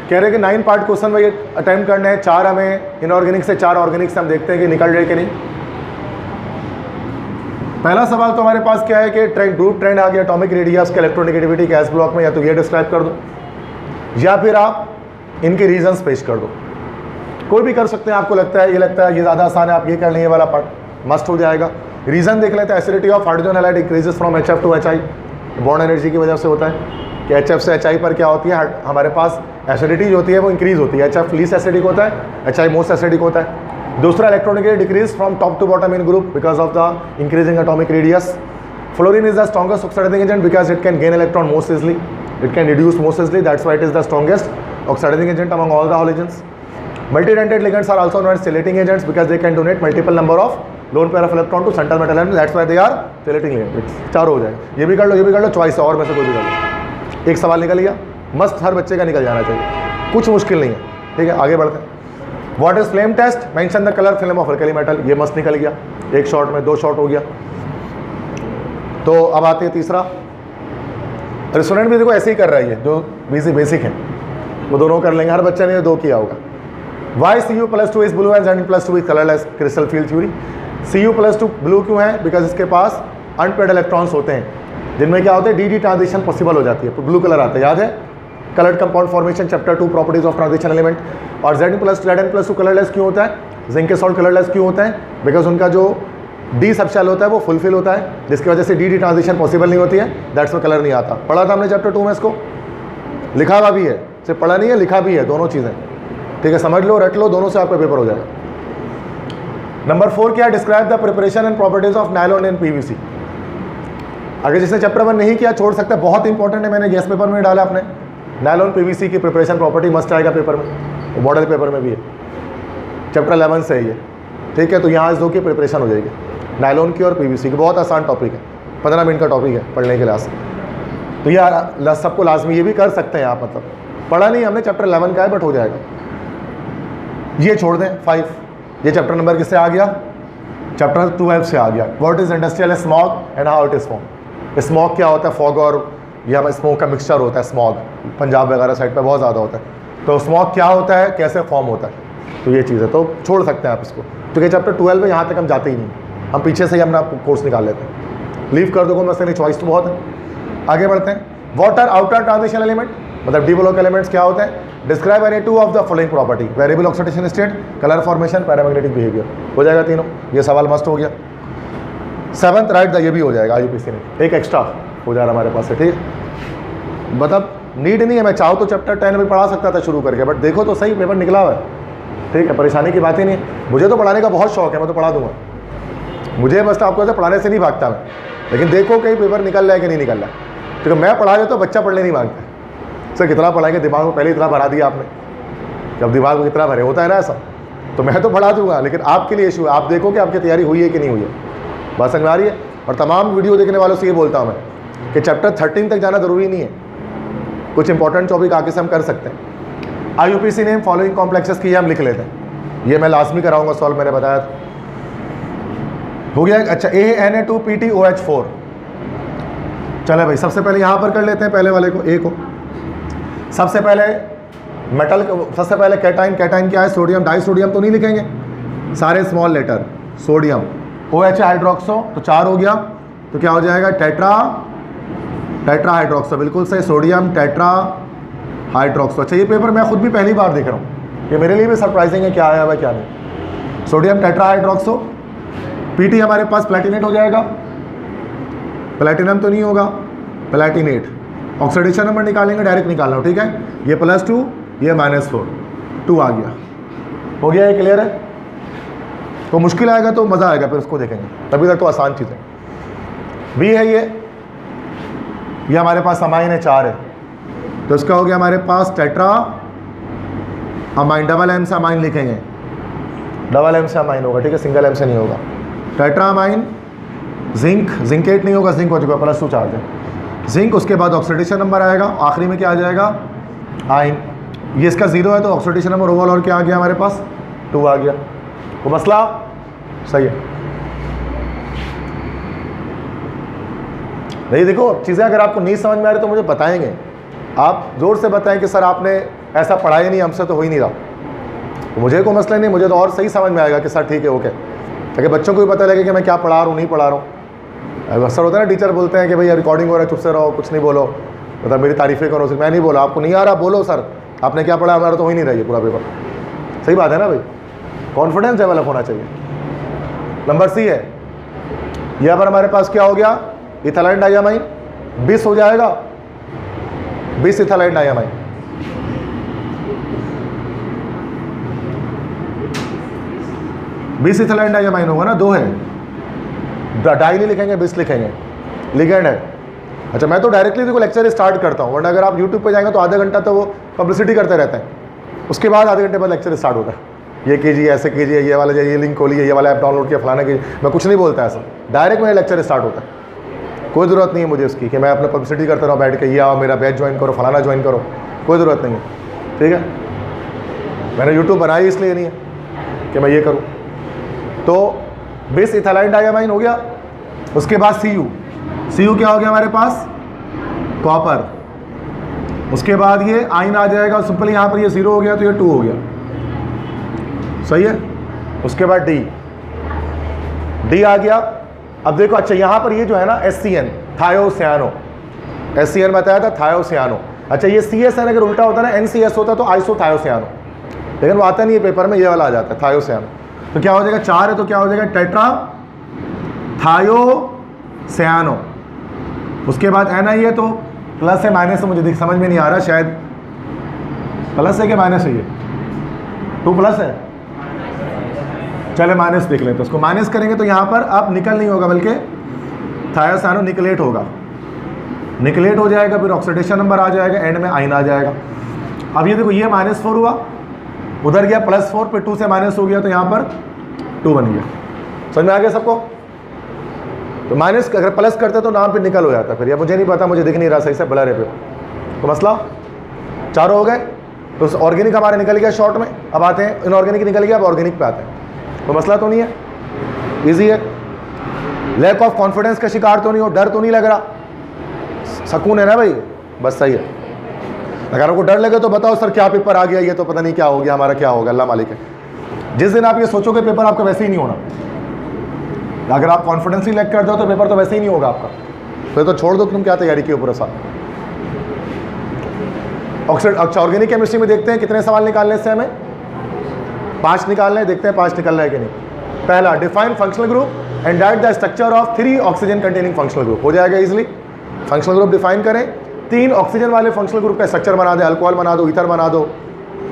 कह रहे हैं कि 9 पार्ट क्वेश्चन में अटेम्प्ट करने हैं, 4 हमें इनऑर्गेनिक से, 4 ऑर्गेनिक से। हम देखते हैं कि निकल रहे कि नहीं। पहला सवाल तो हमारे पास क्या है कि ग्रुप ट्रेंड आ गया, एटॉमिक रेडियस का इलेक्ट्रोनेगेटिविटी गैस ब्लॉक में, या तो ये डिस्क्राइब कर दो या फिर आप इनके रीजंस पेश कर दो। कोई भी कर सकते हैं, आपको लगता है ये ज़्यादा आसान है, आप ये कर लें, ये वाला पार्ट मस्ट हो जाएगा। रीज़न देख लेते हैं। Acidity of hydrogen halide increases from HF to HI, bond energy की वजह से होता है कि HF से HI पर क्या होती है, हमारे पास एसिडिटी जो होती है वो इंक्रीज होती है। HF लीस्ट एसिडिक होता है, HI मोस्ट एसिडिक होता है। दूसरा, electronegative decrease from top to bottom in group because of the increasing atomic radius. Fluorine is the strongest oxidizing agent because it can gain electron most easily, it can reduce most easily, that's why it is the strongest oxidizing agent among all the halogens. Multi-dentate ligands are also known as chelating agents because they can donate multiple number of lone pair of electron to central metal element, that's why they are chelating agents। चारों हो जाए, ये भी कर लो, ये भी कर लो, choice है और में से कोई भी कर लो। एक सवाल निकल गया, मस्त हर बच्चे का निकल जाना चाहिए, कुछ मुश्किल नहीं है, ठीक है। आगे बढ़ते हैं। What is flame test, mention the colour film of alkali metal, ये मस्त निकल गया, एक शॉट में 2 शॉट हो गया। तो अब आते हैं तीसरा। रेस्टोरेंट भी देखो ऐसे ही कर रही है, जो बेसिक है वो दोनों कर लेंगे, हर बच्चे ने 2 किया होगा। Why Cu+2 is blue and Zn+2 is colorless? Crystal field theory. Cu+2 blue क्यों है, बिकॉज इसके पास अनपेड इलेक्ट्रॉन्स होते हैं जिनमें क्या होता है, डी ट्रांजिशन पॉसिबल हो जाती है, तो ब्लू कलर आता है, याद है। Coloured compound formation chapter 2 properties of transition element. और Zn+2 कलरलेस क्यों होता है, जिंक के सॉल्ट कलरलेस क्यों होता है, बिकॉज उनका जो डी सबशेल होता है वो फुलफिल होता है, जिसकी वजह से डी ट्रांजिशन पॉसिबल नहीं होती है, दैट्स में कलर नहीं आता। पढ़ा था हमने चैप्टर 2 में, इसको लिखा हुआ भी है, सिर्फ पढ़ा नहीं है, लिखा भी है, दोनों चीज़ें, ठीक है। समझ लो, रट लो, दोनों से आपका पेपर हो जाएगा। नंबर 4 क्या, describe the preparation and properties of nylon in PVC। अगर जिसने चैप्टर 1 नहीं किया छोड़ सकता है, बहुत इंपॉर्टेंट है, मैंने गेस्ट पेपर में डाला अपने। नायलॉन PVC की प्रिपरेशन प्रॉपर्टी मस्ट आएगा पेपर में, मॉडल पेपर में भी है, चैप्टर 11 से ही है, ठीक है। तो यहाँ इस 2 की प्रिपरेशन हो जाएगी, नायलॉन की और PVC की। बहुत आसान टॉपिक है, 15 मिनट का टॉपिक है पढ़ने के लिए, तो यार सबको लाजमी ये भी कर सकते हैं आप, मतलब पढ़ा नहीं हमने, चैप्टर 11 का है, बट हो जाएगा। ये छोड़ दें 5, ये चैप्टर नंबर किससे आ गया, चैप्टर 12 से आ गया। What is industrial smog and how it is form. Smog क्या होता है, फॉग और या स्मोक का मिक्सचर होता है, स्मॉग पंजाब वगैरह साइड पर बहुत ज़्यादा होता है, तो स्मॉग क्या होता है, कैसे फॉर्म होता है, तो ये चीज़ है, तो छोड़ सकते हैं आप इसको, क्योंकि चैप्टर 12 में यहाँ तक हम जाते ही नहीं, हम पीछे से ही अपना कोर्स निकाल लेते हैं, लीव कर दो, मसले चॉइस तो बहुत है। आगे बढ़ते हैं। What are outer transition element, मतलब डी ब्लॉक एलिमेंट्स क्या होते हैं। Describe any 2 of the following property, variable oxidation state, colour formation, paramagnetic behaviour. हो जाएगा तीनों, ये सवाल मस्त हो गया। 7th राइट द, ये भी हो जाएगा, IUPAC ने एक एक्स्ट्रा हो जा रहा हमारे पास से, ठीक है। मतलब नीड नहीं है, मैं चाहूँ तो चैप्टर 10 भी पढ़ा सकता था शुरू करके, बट देखो तो सही पेपर निकला हुआ है, ठीक है, परेशानी की बात ही नहीं है। मुझे तो पढ़ाने का बहुत शौक है, मैं तो पढ़ा दूंगा, मुझे बस आपको ऐसे पढ़ाने से नहीं भागता मैं, लेकिन देखो कहीं पेपर निकल रहा है कि नहीं निकल रहा है, क्योंकि मैं पढ़ा देता तो बच्चा पढ़ने नहीं मांगता। सर कितना पढ़ाएंगे, दिमाग में पहले इतना भरा दिया आपने, जब दिमाग में इतना भरे होता है ना ऐसा, तो मैं तो पढ़ा दूंगा, लेकिन आपके लिए इशू है, आप देखो कि आपकी तैयारी हुई है कि नहीं हुई है, बात समझ आ रही है। और तमाम वीडियो देखने वालों से ये बोलता हूँ मैं कि चैप्टर 13 तक जाना ज़रूरी नहीं है, कुछ इंपॉर्टेंट टॉपिक आगे से हम कर सकते हैं। IUPAC ने फॉलोइंग कॉम्प्लेक्सेस की हम लिख लेते हैं, ये मैं लाजमी कराऊंगा सॉल्व, मैंने बताया था। हो गया। अच्छा, ANA2PTOH4। चले भाई, सबसे पहले यहाँ पर कर लेते हैं पहले वाले को, ए को। सबसे पहले मेटल, सबसे पहले कैटाइन। कैटाइन क्या है? सोडियम। डाई सोडियम तो नहीं लिखेंगे, सारे small letter. Sodium. OH hydroxo, तो 4 हो गया, तो क्या हो जाएगा? Tetra hydroxo. बिल्कुल सही, सोडियम टेट्रा हाइड्रोक्सो। अच्छा, ये पेपर मैं खुद भी पहली बार देख रहा हूँ, ये मेरे लिए भी सरप्राइजिंग है, क्या आया हुआ क्या नहीं। Sodium tetra hydroxo. PT हमारे पास प्लेटिनेट हो जाएगा, प्लेटिनम तो नहीं होगा, प्लेटिनेट। ऑक्सीडेशन नंबर निकालेंगे, डायरेक्ट निकालना, ठीक है। ये +2, ये -4, 2 आ गया। हो गया, ये क्लियर है। तो मुश्किल आएगा तो मज़ा आएगा, फिर उसको देखेंगे, तभी तक तो आसान चीज़ है। B है ये हमारे पास अमाइन है, 4 है, तो इसका हो गया हमारे पास टेट्रा अमाइन। डबल M से अमाइन लिखेंगे, डबल M से अमाइन होगा, ठीक है, सिंगल M से नहीं होगा। Tetra amine. जिंक, जिंकेट नहीं होगा, जिंक हो चुका, +2 चार्ज है जिंक। उसके बाद ऑक्सीडेशन नंबर आएगा, आखिरी में क्या आ जाएगा? आइन। ये इसका 0 है, तो ऑक्सीडेशन नंबर ओवरऑल और क्या आ गया हमारे पास? 2 आ गया। वो मसला सही है। नहीं, देखो चीज़ें अगर आपको नहीं समझ में आ रही तो मुझे बताएंगे, आप ज़ोर से बताएं कि सर आपने ऐसा पढ़ा ही नहीं, हमसे तो हो ही नहीं रहा। तो मुझे कोई मसला नहीं, मुझे तो और सही समझ में आएगा कि सर ठीक है, ओके, ताकि बच्चों को भी पता लगे कि मैं क्या पढ़ा रहा हूँ, नहीं पढ़ा रहा हूँ। अक्सर होता है ना, टीचर बोलते हैं कि भाई रिकॉर्डिंग हो रहा है, चुप से रहो, कुछ नहीं बोलो, मतलब मेरी तारीफ़ें करो। सिर्फ मैं नहीं बोला, आपको नहीं आ रहा बोलो सर आपने क्या पढ़ा, हमारा तो हो ही नहीं रहा ये पूरा पेपर। सही बात है ना भाई, कॉन्फिडेंस डेवलप होना चाहिए। नंबर C है, यहाँ पर हमारे पास क्या हो गया? Ethyl diamine. 20 हो जाएगा, 20 इथाइल डाइअमाइन। बीस इथाइल डाइअमाइन होगा ना, 2 है, डाई नहीं लिखेंगे, 20 लिखेंगे। लिगेंड है। अच्छा, मैं तो डायरेक्टली देखो लेक्चर स्टार्ट करता हूँ, वरना अगर आप यूट्यूब पे जाएंगे तो आधा घंटा तो वो पब्लिसिटी करते रहते हैं, उसके बाद आधे घंटे बाद लेक्चर स्टार्ट होता है। ये कीजिए, ऐसे कीजिए, ये वाला ये लिंक खोलिए, ये वाला ऐप डाउनलोड किया, फलाना कीजिए। मैं कुछ नहीं बोलता ऐसा, डायरेक्ट मेरा लेक्चर स्टार्ट होता है। कोई ज़रूरत नहीं है मुझे उसकी कि मैं अपना पब्लिसिटी करता रहूँ बैठ के, ये आओ मेरा बैच ज्वाइन करो, फलाना ज्वाइन करो, कोई ज़रूरत नहीं है, ठीक है। मैंने यूट्यूब बनाई इसलिए नहीं है कि मैं ये करूँ। तो 20 इथाइल डाइअमाइन हो गया। उसके बाद Cu क्या हो गया हमारे पास? कॉपर। उसके बाद ये आइन आ जाएगा, सिंपल यहाँ पर ये 0 हो गया तो ये 2 हो गया, सही है। उसके बाद डी आ गया। अब देखो, अच्छा यहाँ पर ये जो है ना SCN, थायोसियानो, SCN बताया था, थायोसियानो। अच्छा, ये CSN अगर उल्टा होता ना, NCS होता तो आइसोथायोसियानो, लेकिन वो आता नहीं है पेपर में, ये वाला आ जाता है थायोसियानो। तो क्या हो जाएगा? 4 है तो क्या हो जाएगा? टेट्रा थायोसियानो। उसके बाद Ni है, तो प्लस है माइनस है, मुझे समझ में नहीं आ रहा, शायद प्लस है कि माइनस है? ये 2 प्लस है, चले माइनस लिख लेते हैं। उसको माइनस करेंगे तो यहाँ पर अब निकल नहीं होगा, बल्कि थायोसियानो निकलेट होगा, निकलेट हो जाएगा, फिर ऑक्सीडेशन नंबर आ जाएगा, एंड में आइन आ जाएगा। अब ये देखो, ये -4 हुआ, उधर गया +4, फिर 2 से माइनस हो गया, तो यहाँ पर 2 बन गया। समझ में आ गया सबको? तो माइनस अगर प्लस करते तो नाम पे निकल हो जाता, फिर ये मुझे नहीं पता, मुझे दिख नहीं रहा सही से, ब्लर है पे। तो मसला 4 हो गए। तो ऑर्गेनिक हमारे निकल गया शॉर्ट में, अब आते हैं इनऑर्गेनिक निकल गया, अब ऑर्गेनिक पे आते हैं। तो मसला तो नहीं है, ईजी है। लैक ऑफ कॉन्फिडेंस का शिकार तो नहीं हो, डर तो नहीं लग रहा, सुकून है ना भाई, बस सही है। अगर आपको डर लगे तो बताओ सर क्या पेपर आ गया, ये तो पता नहीं क्या हो गया, हमारा क्या होगा, अल्लाह मालिक है। जिस दिन आप ये सोचोगे पेपर आपका वैसे ही नहीं होना, अगर आप कॉन्फिडेंसली लैक कर दो तो पेपर तो वैसे ही नहीं होगा आपका, फिर तो छोड़ दो, तुम क्या तैयारी की हो पूरा साल। अच्छा, ऑर्गेनिक केमिस्ट्री में देखते हैं कितने सवाल निकालने से हमें 5 निकालने हैं, देखते हैं 5 निकल रहा है कि नहीं। पहला, define functional group and right the structure of 3 oxygen containing functional group. हो जाएगा इजिली, फंक्शनल ग्रुप डिफाइन करें, 3 ऑक्सीजन वाले फंक्शनल ग्रुप का स्ट्रक्चर बना दे, अल्कोहल बना दो, ईथर बना दो,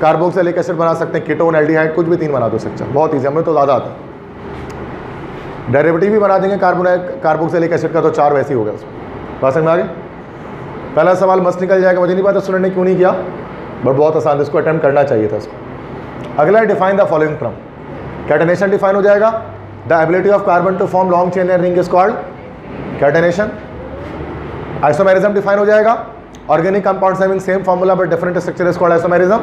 कार्बोक्सिलिक एसिड बना सकते हैं, कीटोन, एल्डिहाइड, कुछ भी 3 बना दो स्ट्रक्चर, बहुत ईजी, हमें तो ज़्यादा आता है। डेरिवेटिव भी बना देंगे कार्बोक्सिलिक एसिड का, तो 4 वैसे ही हो गया उसमें। बात समझ में आ गई? पहला सवाल मस्त निकल जाएगा, मुझे नहीं पता स्टूडेंट ने क्यों नहीं किया, बट बहुत आसान, इसको अटेम्प्ट करना चाहिए था इसको। अगला है define the following term. Catenation define हो जाएगा, the ability of carbon to form long chain and ring is called catenation, isomerism define हो जाएगा, organic compounds having same formula but different structure is called isomerism,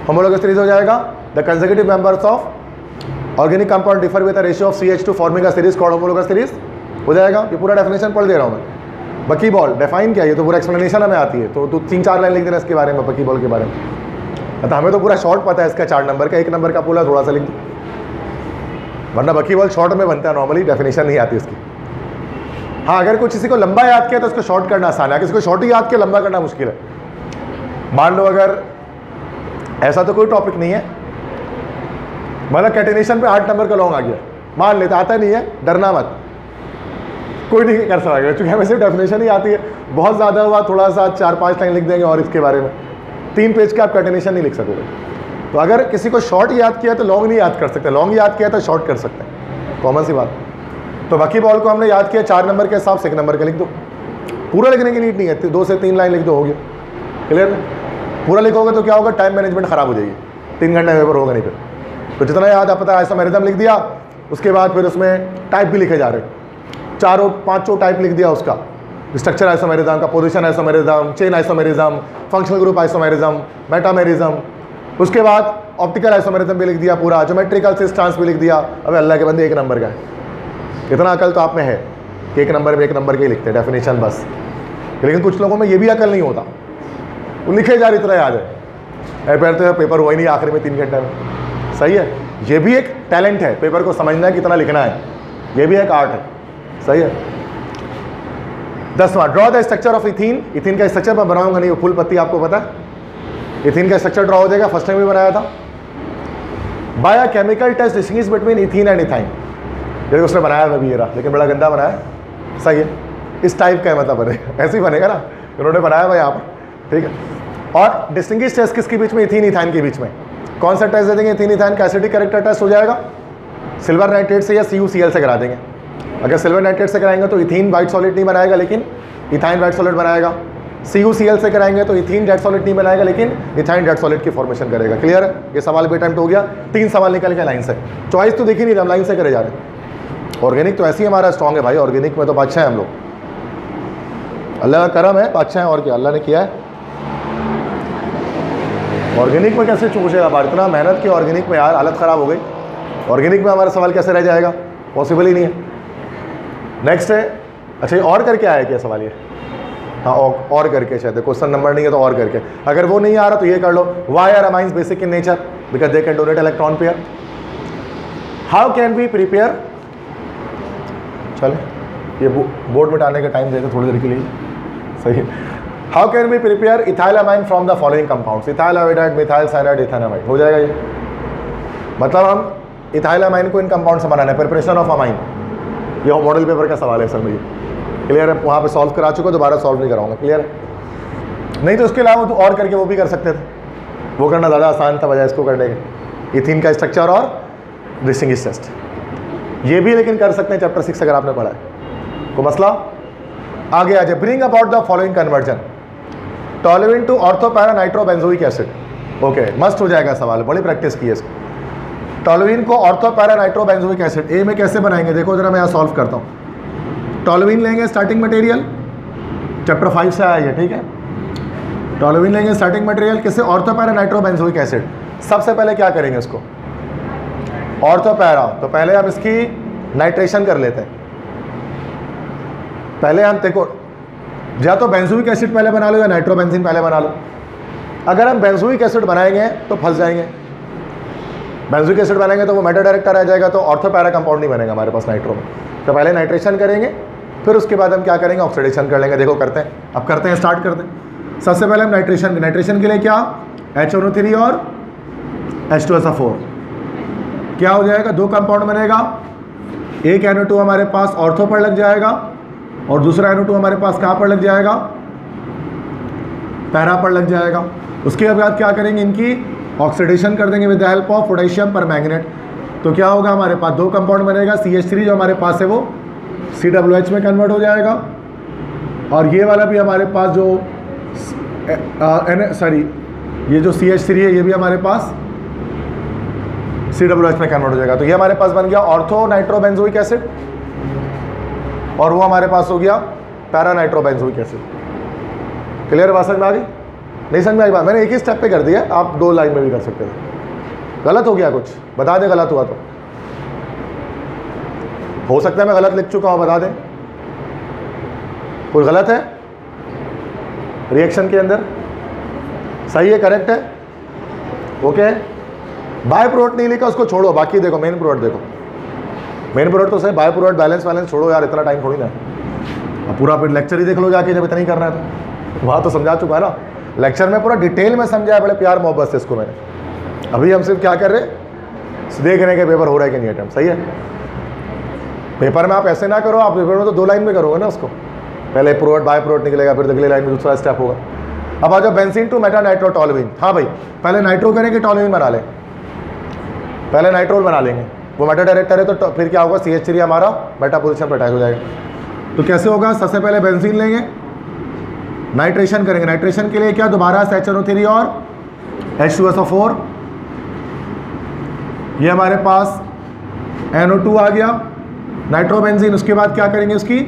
homologous series हो जाएगा, the consecutive members of organic compound differ with a ratio of CH2 forming a series called homologous series हो जाएगा। ये पूरा definition पढ़ दे रहा हूँ मैं। बकीबॉल डिफाइन क्या है, ये तो पूरा एक्सप्लेनेशन हमें आती है, तो 3-4 लाइन लिख देना इसके बारे में, बकीबॉल के बारे में। तो हमें तो पूरा शॉर्ट पता है इसका, 4 नंबर का, 1 नंबर का पूरा थोड़ा सा लिख दो, वरना बकीबॉल शॉर्ट में बनता है नॉर्मली, डेफिनेशन नहीं आती इसकी। हाँ, अगर कुछ किसी को लंबा याद किया तो उसको शॉर्ट करना आसान है, किसी को शॉर्ट ही याद किया लंबा करना मुश्किल है। मान लो अगर ऐसा तो कोई टॉपिक नहीं है, मतलब कैटेनेशन पे 8 नंबर का लॉन्ग आ गया, मान लेते आता नहीं है, डरना मत, कोई नहीं कर सकेगा, क्योंकि हमें सिर्फ डेफिनेशन ही आती है। बहुत ज़्यादा हुआ थोड़ा सा 4-5 लाइन लिख देंगे और इसके बारे में 3 पेज का आप कैटेनेशन नहीं लिख सकोगे। तो अगर किसी को शॉर्ट याद किया तो लॉन्ग नहीं याद कर सकते, लॉन्ग याद किया तो शॉर्ट कर सकते हैं, कॉमन सी बात। तो बकीबॉल को हमने याद किया 4 नंबर के हिसाब से 1 नंबर का लिख दो, पूरा लिखने की नीड नहीं है, 2 से 3 लाइन लिख दो, हो गया, क्लियर। पूरा लिखोगे तो क्या होगा, टाइम मैनेजमेंट खराब हो जाएगी, 3 घंटे पेपर होगा नहीं फिर। तो जितना याद आप पता है, आइसोमेरिज्म लिख दिया, उसके बाद फिर उसमें टाइप भी लिखे जा रहे, 4-5 टाइप लिख दिया उसका, स्ट्रक्चर आइसोमेरिज्म का, position isomerism, chain isomerism, functional group isomerism, metamerism, उसके बाद ऑप्टिकल आइसोमेरिज्म भी लिख दिया पूरा, ज्योमेट्रिकल सिस्टेम्स भी लिख दिया। अब अल्लाह के बंदे 1 नंबर का है, इतना अकल तो आप में है कि 1 नंबर में 1 नंबर के ही लिखते हैं डेफिनेशन बस। लेकिन कुछ लोगों में ये भी अकल नहीं होता, वो लिखे जा रही, इतना याद है, फिर तो पेपर हुआ ही नहीं आखिर में 3 घंटे में। सही है, ये भी एक टैलेंट है, पेपर को समझना है कितना लिखना है, ये भी एक आर्ट है। सही है। 10वां, draw the structure of ethene. Ethene का स्ट्रक्चर मैं बनाऊंगा नहीं, फुल पत्ती आपको पता है, इथीन का स्ट्रक्चर ड्रॉ हो जाएगा, फर्स्ट टाइम भी बनाया था। By a chemical test distinguish between ethene and ethyne. देखो उसने बनाया मैं भी ये रहा, लेकिन बड़ा गंदा बनाया। सही है, इस टाइप का मतलब बनेगा, ऐसे ही बनेगा ना, उन्होंने बनाया हुआ यहाँ पर, ठीक है। और डिस्टिंग्विश टेस्ट किसके बीच में, इथीन इथाइन के बीच में। कौन सा टेस्ट दे देंगे, इथीन इथाइन का एसिडिक कैरेक्टर टेस्ट हो जाएगा, सिल्वर नाइट्रेट से या CuCl से करा देंगे। अगर सिल्वर नाइट्रेट से कराएंगे तो इथीन वाइट सॉलिड नहीं बनाएगा, लेकिन इथाइन वाइट सॉलिड बनाएगा। CuCl से कराएंगे तो इथीन रेड सॉलिड नहीं बनाएगा, लेकिन इथाइन रेड सॉलिड की फॉर्मेशन करेगा। क्लियर है, ये सवाल भी अटेम्प्ट हो गया। 3 सवाल निकल के लाइन से, चॉइस तो दिखी नहीं, हम लाइन से करे जा रहे हैं। ऑर्गेनिक तो ऐसे ही हमारा स्ट्रॉन्ग है भाई, ऑर्गेनिक में तो बादशाह है हम लोग, अल्लाह का करम है, बादशाह है, और क्या अल्लाह ने किया है। ऑर्गेनिक में कैसे चूसेगा बार, इतना मेहनत की ऑर्गेनिक में यार, हालत ख़राब हो गई। ऑर्गेनिक में हमारा सवाल कैसे रह जाएगा, पॉसिबल ही नहीं है। नेक्स्ट है, अच्छा ये और करके आया क्या सवाल ये, हाँ और करके शायद क्वेश्चन नंबर नहीं है तो और करके। अगर वो नहीं आ रहा तो ये कर लो, why are amines basic in nature, because they can donate electron pair. How can we prepare, चले ये बोर्ड मिटाने का टाइम देते थोड़ी देर के लिए, सही है। How can we prepare ethylamine from the following compounds, ethylamide, methyl cyanide, ethylamide, हो जाएगा ये। मतलब हम इथाइलामाइन को इन कंपाउंड से बनाना है, प्रिपरेशन ऑफ अमाइन, ये मॉडल पेपर का सवाल है सर में, क्लियर है। वहाँ पे सॉल्व करा चुका, दोबारा सॉल्व नहीं कराऊंगा, क्लियर है। नहीं तो उसके अलावा तो और करके वो भी कर सकते थे, वो करना ज़्यादा आसान था बजाय इसको करने के। इथीन का स्ट्रक्चर और डिस्टिंग्विश टेस्ट ये भी लेकिन कर सकते हैं, चैप्टर 6 अगर आपने पढ़ा है। को मसला आगे आ जाए, bring about the following conversion, toluene to ortho para nitrobenzoic acid. Okay, मस्त हो जाएगा सवाल, बड़ी प्रैक्टिस की है इसको। टॉलुइन को ऑर्थोपैरा नाइट्रोबेंजोइक एसिड ए में कैसे बनाएंगे, देखो जरा मैं यहाँ सॉल्व करता हूँ। टॉलुइन लेंगे स्टार्टिंग मटेरियल, चैप्टर 5 से आया है, ठीक है। टॉलुइन लेंगे स्टार्टिंग मटेरियल किसे, ऑर्थोपैरा नाइट्रोबेंजोइक एसिड। सबसे पहले क्या करेंगे इसको, ऑर्थोपैरा, तो पहले हम इसकी नाइट्रेशन कर लेते हैं। पहले हम देखो, या तो बेंजोइक एसिड पहले बना लो या नाइट्रोबेंजीन पहले बना लो। अगर हम बेंजोइक एसिड बनाएंगे तो फंस जाएंगे, बेंजोइक एसिड बनाएंगे तो वो मेटा डायरेक्टर आ जाएगा, तो ऑर्थोपैरा कंपाउंड नहीं बनेगा हमारे पास नाइट्रो में। तो पहले नाइट्रेशन करेंगे, फिर उसके बाद हम क्या करेंगे, ऑक्सीडेशन कर लेंगे। देखो करते हैं, अब करते हैं, स्टार्ट करते हैं। सबसे पहले हम नाइट्रेशन के लिए क्या, HNO3 और H2SO4 क्या हो जाएगा, 2 कंपाउंड बनेगा। एक NO2 हमारे पास ऑर्थो पर लग जाएगा और दूसरा NO2 हमारे पास कहाँ पर लग जाएगा, पैरा पर लग जाएगा। उसके बाद क्या करेंगे, इनकी ऑक्सीडेशन कर देंगे with the help of potassium permanganate. तो क्या होगा, हमारे पास 2 कंपाउंड बनेगा, CH3 जो हमारे पास है वो COOH में कन्वर्ट हो जाएगा, और ये वाला भी हमारे पास जो ये जो CH3 है ये भी हमारे पास COOH में कन्वर्ट हो जाएगा। तो ये हमारे पास बन गया ऑर्थो नाइट्रोबेंजोइक एसिड। और वो हमारे पास हो गया पैरा नाइट्रोबेंजोइक एसिड। क्लियर बात समझ में आ गई? नहीं समझ में आई बात? मैंने एक ही स्टेप पे कर दिया, आप 2 लाइन में भी कर सकते थे। गलत हो गया कुछ? बता दे गलत हुआ तो। हो सकता है मैं गलत लिख चुका हूं, बता दें। कोई गलत है रिएक्शन के अंदर? सही है, करेक्ट है, ओके। बाय प्रोडक्ट नहीं लिखा, उसको छोड़ो, बाकी देखो मेन प्रोडक्ट देखो। मेन प्रोडक्ट तो सही, बाय प्रोडक्ट बैलेंस छोड़ो यार, इतना टाइम थोड़ी ना। अब पूरा फिर लेक्चर ही देख लो जाके, जब इतना ही करना है तो। वहाँ तो समझा चुका है ना, लेक्चर में पूरा डिटेल में समझा है, बड़े प्यार मोहब्बत से इसको मैंने। अभी हम सिर्फ क्या कर रहे हैं, देख रहे हैं कि पेपर हो रहा है कि नहीं अटेम्प्ट। सही है, पेपर में आप ऐसे ना करो, आप पेपर में तो 2 लाइन में करोगे ना उसको। पहले प्रोडक्ट बाय प्रोडक्ट निकलेगा, फिर अगले लाइन में दूसरा स्टेप होगा। अब आ जाओ बेंजीन टू मेटा नाइट्रोटोलुइन। हाँ भाई, पहले नाइट्रो करेंगे, टोलुइन बना लें, पहले नाइट्रोल बना लेंगे। वो मेटा डायरेक्टर है तो फिर क्या होगा, CH3 हमारा मेटा पोजीशन पर अटैच हो जाएगा। तो कैसे होगा, सबसे पहले बेंजीन लेंगे, नाइट्रेशन करेंगे। नाइट्रेशन के लिए क्या, दोबारा HNO3 और H2SO4, ये हमारे पास NO2 आ गया, नाइट्रोबेंजीन। उसके बाद क्या करेंगे, उसकी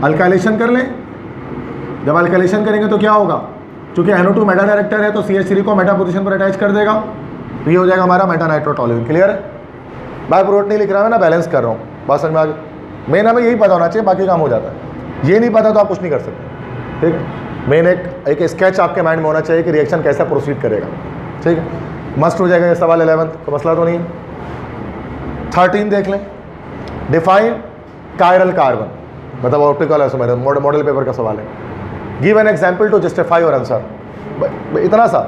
अल्काइलेशन कर लें। जब अल्काइलेशन करेंगे तो क्या होगा, क्योंकि NO2 मेटा डायरेक्टर है तो CH3 को मेटा पोजीशन पर अटैच कर देगा, तो ये हो जाएगा हमारा मेटा नाइट्रोटोलुइन। क्लियर है? बाय प्रोडक्ट नहीं लिख रहा है ना, बैलेंस कर रहा हूँ, बात समझ में आ गई? मेन हमें यही पता होना चाहिए, बाकी काम हो जाता है। ये नहीं पता तो आप कुछ नहीं कर सकते। ठीक है, मेन एक स्केच आपके माइंड में होना चाहिए कि रिएक्शन कैसा प्रोसीड करेगा। ठीक है, मस्ट हो जाएगा ये सवाल 11, तो मसला तो नहीं है। 13 देख लें, डिफाइन कायरल कार्बन, मतलब ऑप्टिकल आइसोमेर, मॉडल पेपर का सवाल है। Give an example to justify और आंसर, इतना सा,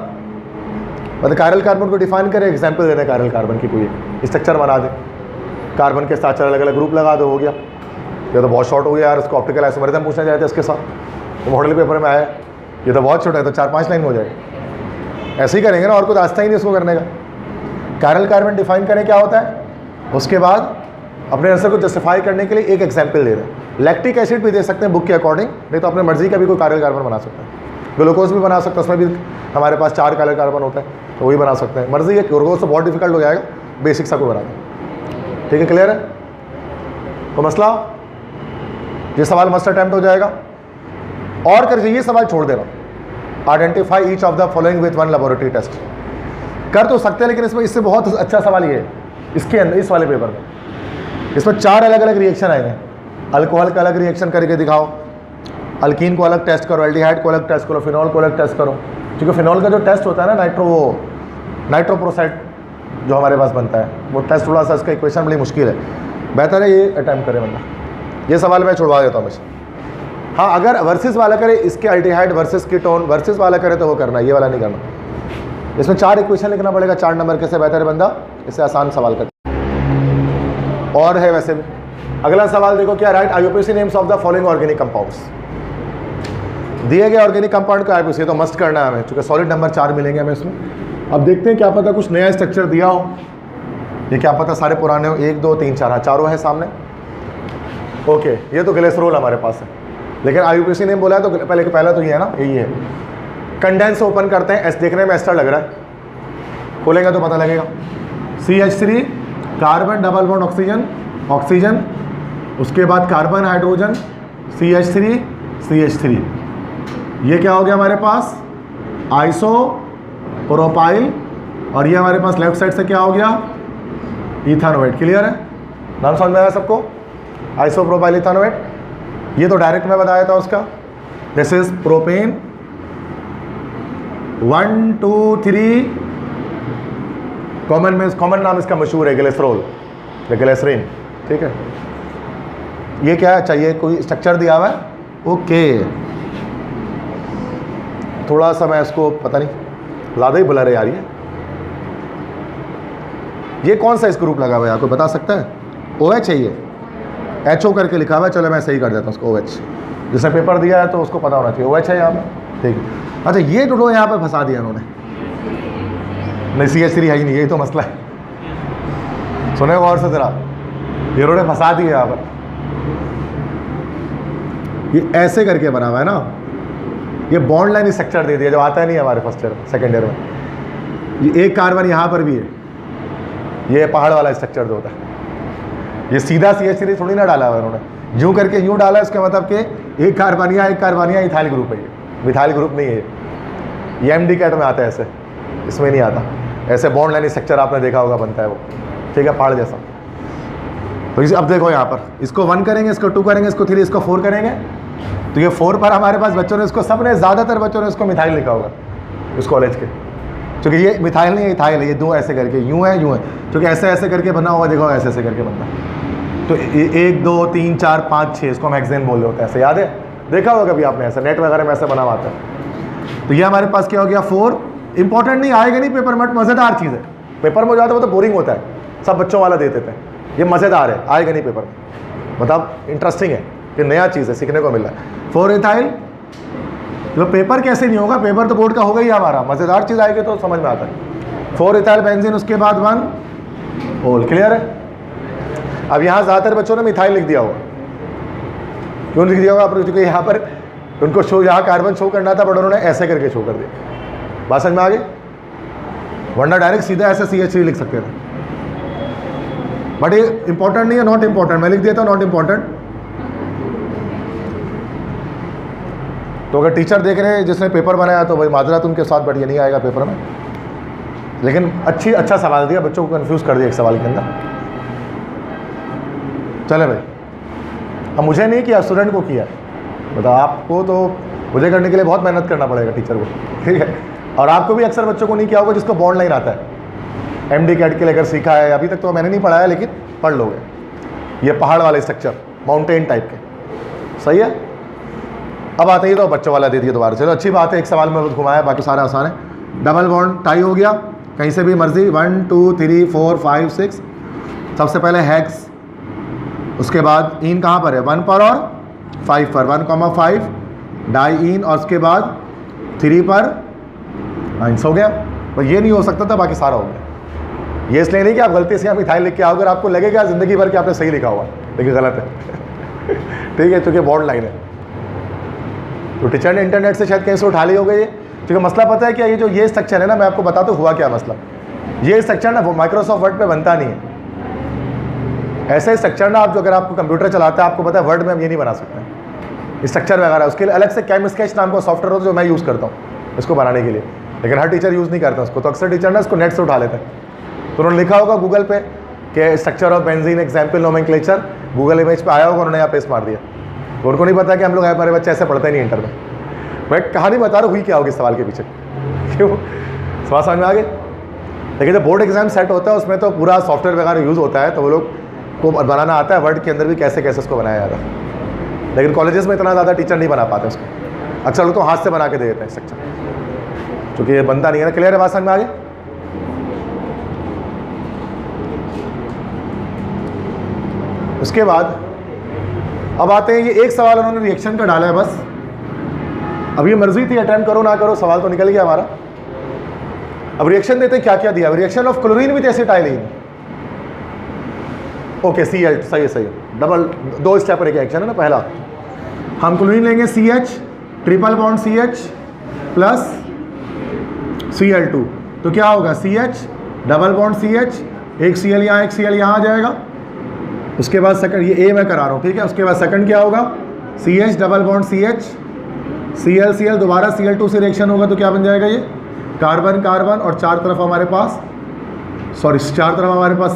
मतलब कायरल कार्बन को डिफाइन करें, एग्जाम्पल दे दें कायरल कार्बन की, कोई स्ट्रक्चर बना दें, कार्बन के साथ 4 अलग अलग ग्रुप लगा दो, हो गया। ये तो बहुत शॉर्ट हो गया यार, उसको ऑप्टिकल आइसोमेरिज्म पूछना चाहते हैं इसके साथ, तो मॉडल पेपर में आया। ये तो बहुत छोटा है, तो 4-5 लाइन हो जाएगा। ऐसे ही करेंगे ना, और कुछ रास्ता ही नहीं उसको करने का। कायरल कार्बन डिफाइन करें क्या होता है, उसके बाद अपने आंसर को जस्टिफाई करने के लिए एक एग्जाम्पल दे दें। लैक्टिक एसिड भी दे सकते हैं बुक के अकॉर्डिंग, नहीं तो अपने मर्जी का भी कोई कायरल कार्बन बना सकते हैं। ग्लूकोज भी बना सकते हैं, उसमें भी हमारे पास 4 कायरल कार्बन होता है, तो वही बना सकते हैं, मर्जी है। ग्लूकोज तो बहुत डिफिकल्ट हो जाएगा, बेसिक सा कोई बना दें। ठीक है, क्लियर है? तो मसला, ये सवाल मस्ट अटेम्प्ट हो जाएगा। और कर ये सवाल छोड़ देना, identify each of the following with 1 laboratory test. कर तो सकते हैं, लेकिन इसमें इससे बहुत अच्छा सवाल ये है, इसके अंदर इस वाले पेपर में इसमें 4 अलग अलग रिएक्शन आएंगे। अल्कोहल का अलग रिएक्शन करके दिखाओ, अल्कीन को अलग टेस्ट करो, एल्डिहाइड को अलग टेस्ट करो, फिनॉल को अलग टेस्ट करो। क्योंकि फिनॉल का जो टेस्ट होता है ना, नाइट्रोप्रोसाइड जो हमारे पास बनता है, वो टेस्ट थोड़ा सा, इसका इक्वेशन बड़ी मुश्किल है। बेहतर है ये अटैम्प्ट करे बंदा। ये सवाल मैं छुड़वा देता हूँ हमेशा। हाँ, अगर वर्सेस वाला करे, इसके एल्डिहाइड वर्सेस कीटोन वर्सेस वाला करे तो वो करना, ये वाला नहीं करना। इसमें 4 इक्वेशन लिखना पड़ेगा, 4 नंबर के से बेहतर है बंदा, इससे आसान सवाल कर। और है वैसे भी। अगला सवाल देखो क्या, right IUPAC names of the following organic compounds. दिए गए ऑर्गेनिक कंपाउंड का IUPAC तो मस्ट करना है हमें, क्योंकि सॉलिड नंबर 4 मिलेंगे हमें इसमें। अब देखते हैं, क्या पता कुछ नया स्ट्रक्चर दिया हो, ये क्या पता सारे पुराने हो। 1 2 3 4, हाँ चारों है सामने। ओके, ये तो ग्लिसरॉल हमारे पास है, लेकिन IUPAC नेम बोला है तो पहला तो ये है ना, यही है। कंडेंस ओपन करते हैं, एस देखने में एस्टर लग रहा है, खोलेंगे तो पता लगेगा। CH3 carbon double bond oxygen, उसके बाद कार्बन हाइड्रोजन, CH3, ये क्या हो गया हमारे पास, आइसोप्रोपाइल, और ये हमारे पास लेफ्ट साइड से क्या हो गया, इथानोएट। क्लियर है, नाम समझ में आया सबको, आइसोप्रोपाइल इथानोएट। ये तो डायरेक्ट मैं बताया था उसका, दिस इज प्रोपेन 1 2 3, कॉमन नाम इसका मशहूर है ग्लिसरॉल, ग्लिसरीन। ठीक है, ये क्या चाहिए, कोई स्ट्रक्चर दिया हुआ है, ओके। थोड़ा सा मैं इसको पता नहीं, ज़्यादा ही ब्लर है यार ये कौन सा इस ग्रुप लगा हुआ है, आपको बता सकता है? OH है, ये HO करके लिखा हुआ है। चलो मैं सही कर देता हूँ उसको, OH जिसने पेपर दिया है तो उसको पता होना चाहिए, OH है यहाँ पे। ठीक है, अच्छा ये टोटो यहाँ पे फंसा दिया उन्होंने, नहीं CH3 है ही नहीं, यही तो मसला है। सुने गौर से जरा, ये उन्होंने फंसा दिया यहाँ पर, ये ऐसे करके बना हुआ है ना, ये बॉन्ड लाइन स्ट्रक्चर दे दिया जो आता है नहीं हमारे फर्स्ट ईयर सेकेंड ईयर में। ये एक कार्बन यहाँ पर भी है, ये पहाड़ वाला स्ट्रक्चर जो होता है, ये सीधा CH3 थोड़ी ना डाला हुआ है उन्होंने, यूँ करके यूँ डाला, इसका मतलब कि एक कार्बनिया इथाइल ग्रुप है, ये मिथाइल ग्रुप नहीं है। ये MD-CAT में आता है ऐसे, इसमें नहीं आता। ऐसे बॉन्ड लाइन स्ट्रक्चर आपने देखा होगा बनता है वो, ठीक है, पहाड़ जैसा। तो इसे अब देखो यहाँ पर, इसको 1 करेंगे, इसको 2 करेंगे, इसको 3, इसको 4 करेंगे, तो ये 4 पर हमारे पास बच्चों ने इसको, सबने ज़्यादातर बच्चों ने इसको मिथाइल लिखा होगा इस कॉलेज के, क्योंकि ये मिथाइल नहीं है, इथाइल है। ये दो ऐसे करके यूँ है, क्योंकि ऐसे ऐसे करके बना होगा, देखो ऐसे ऐसे करके बनता। तो 1 2 3 4 5 6 इसको हम हेक्सेन बोल रहे होते हैं, ऐसे याद है, देखा होगा कभी आपने, ऐसा नेट वगैरह में ऐसे बना हुआ आता है। तो ये हमारे पास क्या हो गया 4। इंपॉर्टेंट नहीं, आएगा नहीं पेपर में, मज़ेदार चीज़ है। पेपर में हो जाता है वो तो बोरिंग होता है, सब बच्चों वाला दे देते हैं। ये मज़ेदार है, आएगा नहीं पेपर में, मतलब इंटरेस्टिंग है, कि नया चीज़ है, सीखने को मिल रहा है। 4 इथाइल, तो पेपर कैसे नहीं होगा, पेपर तो बोर्ड का होगा ही हमारा, मज़ेदार चीज़ आएगी तो समझ में आता है। 4 इथाइल बेंजीन, उसके बाद 1 होल, क्लियर है। अब यहाँ ज़्यादातर बच्चों ने मिथाइल लिख दिया होगा, क्यों लिख दिया होगा आपने, क्योंकि यहाँ पर उनको शो, यहाँ कार्बन शो करना था, बट उन्होंने ऐसे करके शो कर दिया। बात समझ में आ गई, वरना डायरेक्ट सीधा ऐसे CH3 लिख सकते थे, बट ये इंपॉर्टेंट नहीं है, नॉट इंपॉर्टेंट, मैं लिख देता हूँ नॉट इंपॉर्टेंट। तो अगर टीचर देख रहे हैं जिसने पेपर बनाया तो भाई माजरा उनके साथ, बट ये नहीं आएगा पेपर में, लेकिन अच्छा सवाल दिया, बच्चों को कंफ्यूज कर दिया एक सवाल के अंदर। चले भाई, अब मुझे नहीं किया, स्टूडेंट को किया, मतलब आपको तो मुझे करने के लिए बहुत मेहनत करना पड़ेगा टीचर को, ठीक है। और आपको भी अक्सर बच्चों को नहीं किया होगा जिसको बॉन्ड लाइन आता है, MD-CAT के लिए अगर सीखा है, अभी तक तो मैंने नहीं पढ़ाया, लेकिन पढ़ लोगे। ये पहाड़ वाले स्ट्रक्चर, माउंटेन टाइप के, सही है। अब आते ही तो बच्चों वाला दे दिया दोबारा, चलो अच्छी बात है, एक सवाल में घुमाया, बाकी सारा आसान है। डबल बॉन्ड टाई हो गया, कहीं से भी मर्जी, 1 2 3 4 5 6। सबसे पहले हेक्स, उसके बाद इन कहाँ पर है, 1 पर और 5 पर, 1,5 डाई इन, और उसके बाद 3 पर 9 हो गया। तो ये नहीं हो सकता था, बाकी सारा हो गया। ये इसलिए नहीं कि आप गलती से यहाँ मिथाइल लिख के आओगे और आपको लगेगा ज़िंदगी भर कि आपने सही लिखा हुआ, लेकिन गलत है ठीक है, क्योंकि बॉन्ड लाइन है। तो टीचर ने इंटरनेट से शायद कहीं से उठा ली हो गई, क्योंकि मसला पता है क्या, ये जो ये स्ट्रक्चर है ना, मैं आपको बताता हूँ हुआ क्या मसला। ये स्ट्रक्चर ना माइक्रोसॉफ्ट वर्ड पे बनता नहीं है। ऐसे स्ट्रक्चर ना, आप जो अगर आपको कंप्यूटर चलाता है, आपको पता है वर्ड में हम ये नहीं बना सकते स्ट्रक्चर वगैरह, उसके लिए अलग से कैम स्केच नाम का सॉफ्टवेयर होता है जो मैं यूज़ करता हूँ इसको बनाने के लिए, लेकिन हर टीचर यूज़ नहीं करता उसको। तो अक्सर टीचर ना इसको नेट से उठा लेते हैं। तो उन्होंने लिखा होगा गूगल पे कि structure of benzene example nomenclature, Google image पे आया होगा, उन्होंने यहाँ पेस्ट मार दिया। तो उनको नहीं पता कि हम लोग हमारे बच्चे ऐसे पढ़ते नहीं इंटर में। मैं कहानी बता रहा हूँ हुई क्या होगी सवाल के पीछे, क्यों सवाल समझ में आ गए। लेकिन जब बोर्ड एग्जाम सेट होता है उसमें तो पूरा सॉफ्टवेयर वगैरह यूज़ होता है, तो वो लोग को बनाना आता है वर्ड के अंदर भी कैसे कैसे उसको बनाया जाता है। लेकिन कॉलेजेस में इतना ज़्यादा टीचर नहीं बना पाते उसको, अक्सर लोग तो हाथ से बना के दे देते हैं स्ट्रक्चर, क्योंकि ये बनता नहीं है ना। क्लियर है बात समझ में आ गई। उसके बाद अब आते हैं, ये एक सवाल उन्होंने रिएक्शन का डाला है बस। अब ये मर्जी थी अटेम्प्ट करो ना करो, सवाल तो निकल गया हमारा। अब रिएक्शन देते हैं, क्या क्या दिया, reaction of chlorine with acetylene. Okay Cl, सही है सही है, डबल 2 स्टेप रिएक्शन है ना। पहला हम क्लोरीन लेंगे CH, triple bond CH plus Cl2, तो क्या होगा CH डबल बॉन्ड CH, एक Cl यहाँ एक Cl यहाँ आ जाएगा। उसके बाद सेकंड, ये A मैं करा रहा हूँ, ठीक है। उसके बाद सेकंड क्या होगा, CH double bond CH, Cl दोबारा Cl2 से रिएक्शन होगा, तो क्या बन जाएगा ये कार्बन कार्बन, और चार तरफ हमारे पास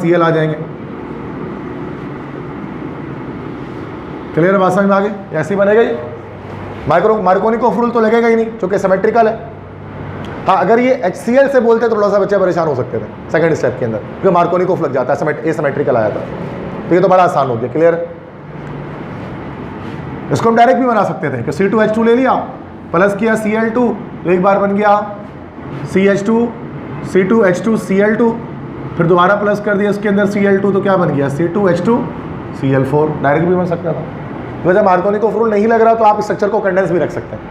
Cl आ जाएंगे। क्लियर बात समझ में आ गई। ऐसे ही बनेगा ये। मार्कोनिकोफ रूल तो लगेगा ही नहीं, क्योंकि सिमेट्रिकल है। हाँ, अगर ये HCl से बोलते तो थोड़ा सा बच्चे परेशान हो सकते थे सेकंड स्टेप के अंदर, क्योंकि मार्कोनिकोफ लग जाता है, एसिमेट्रिकल आया था, तो ये तो बड़ा आसान हो गया। क्लियर। इसको हम डायरेक्ट भी बना सकते थे कि C2H2 ले लिया, प्लस किया Cl2, तो एक बार बन गया CH2 C2H2 Cl2, फिर दोबारा प्लस कर दिया इसके अंदर Cl2, तो क्या बन गया C2H2 Cl4। डायरेक्ट भी बन सकता था। तो जब मार्कोनिकोफ रूल नहीं लग रहा तो आप इस स्ट्रक्चर को कंडेंस भी रख सकते हैं,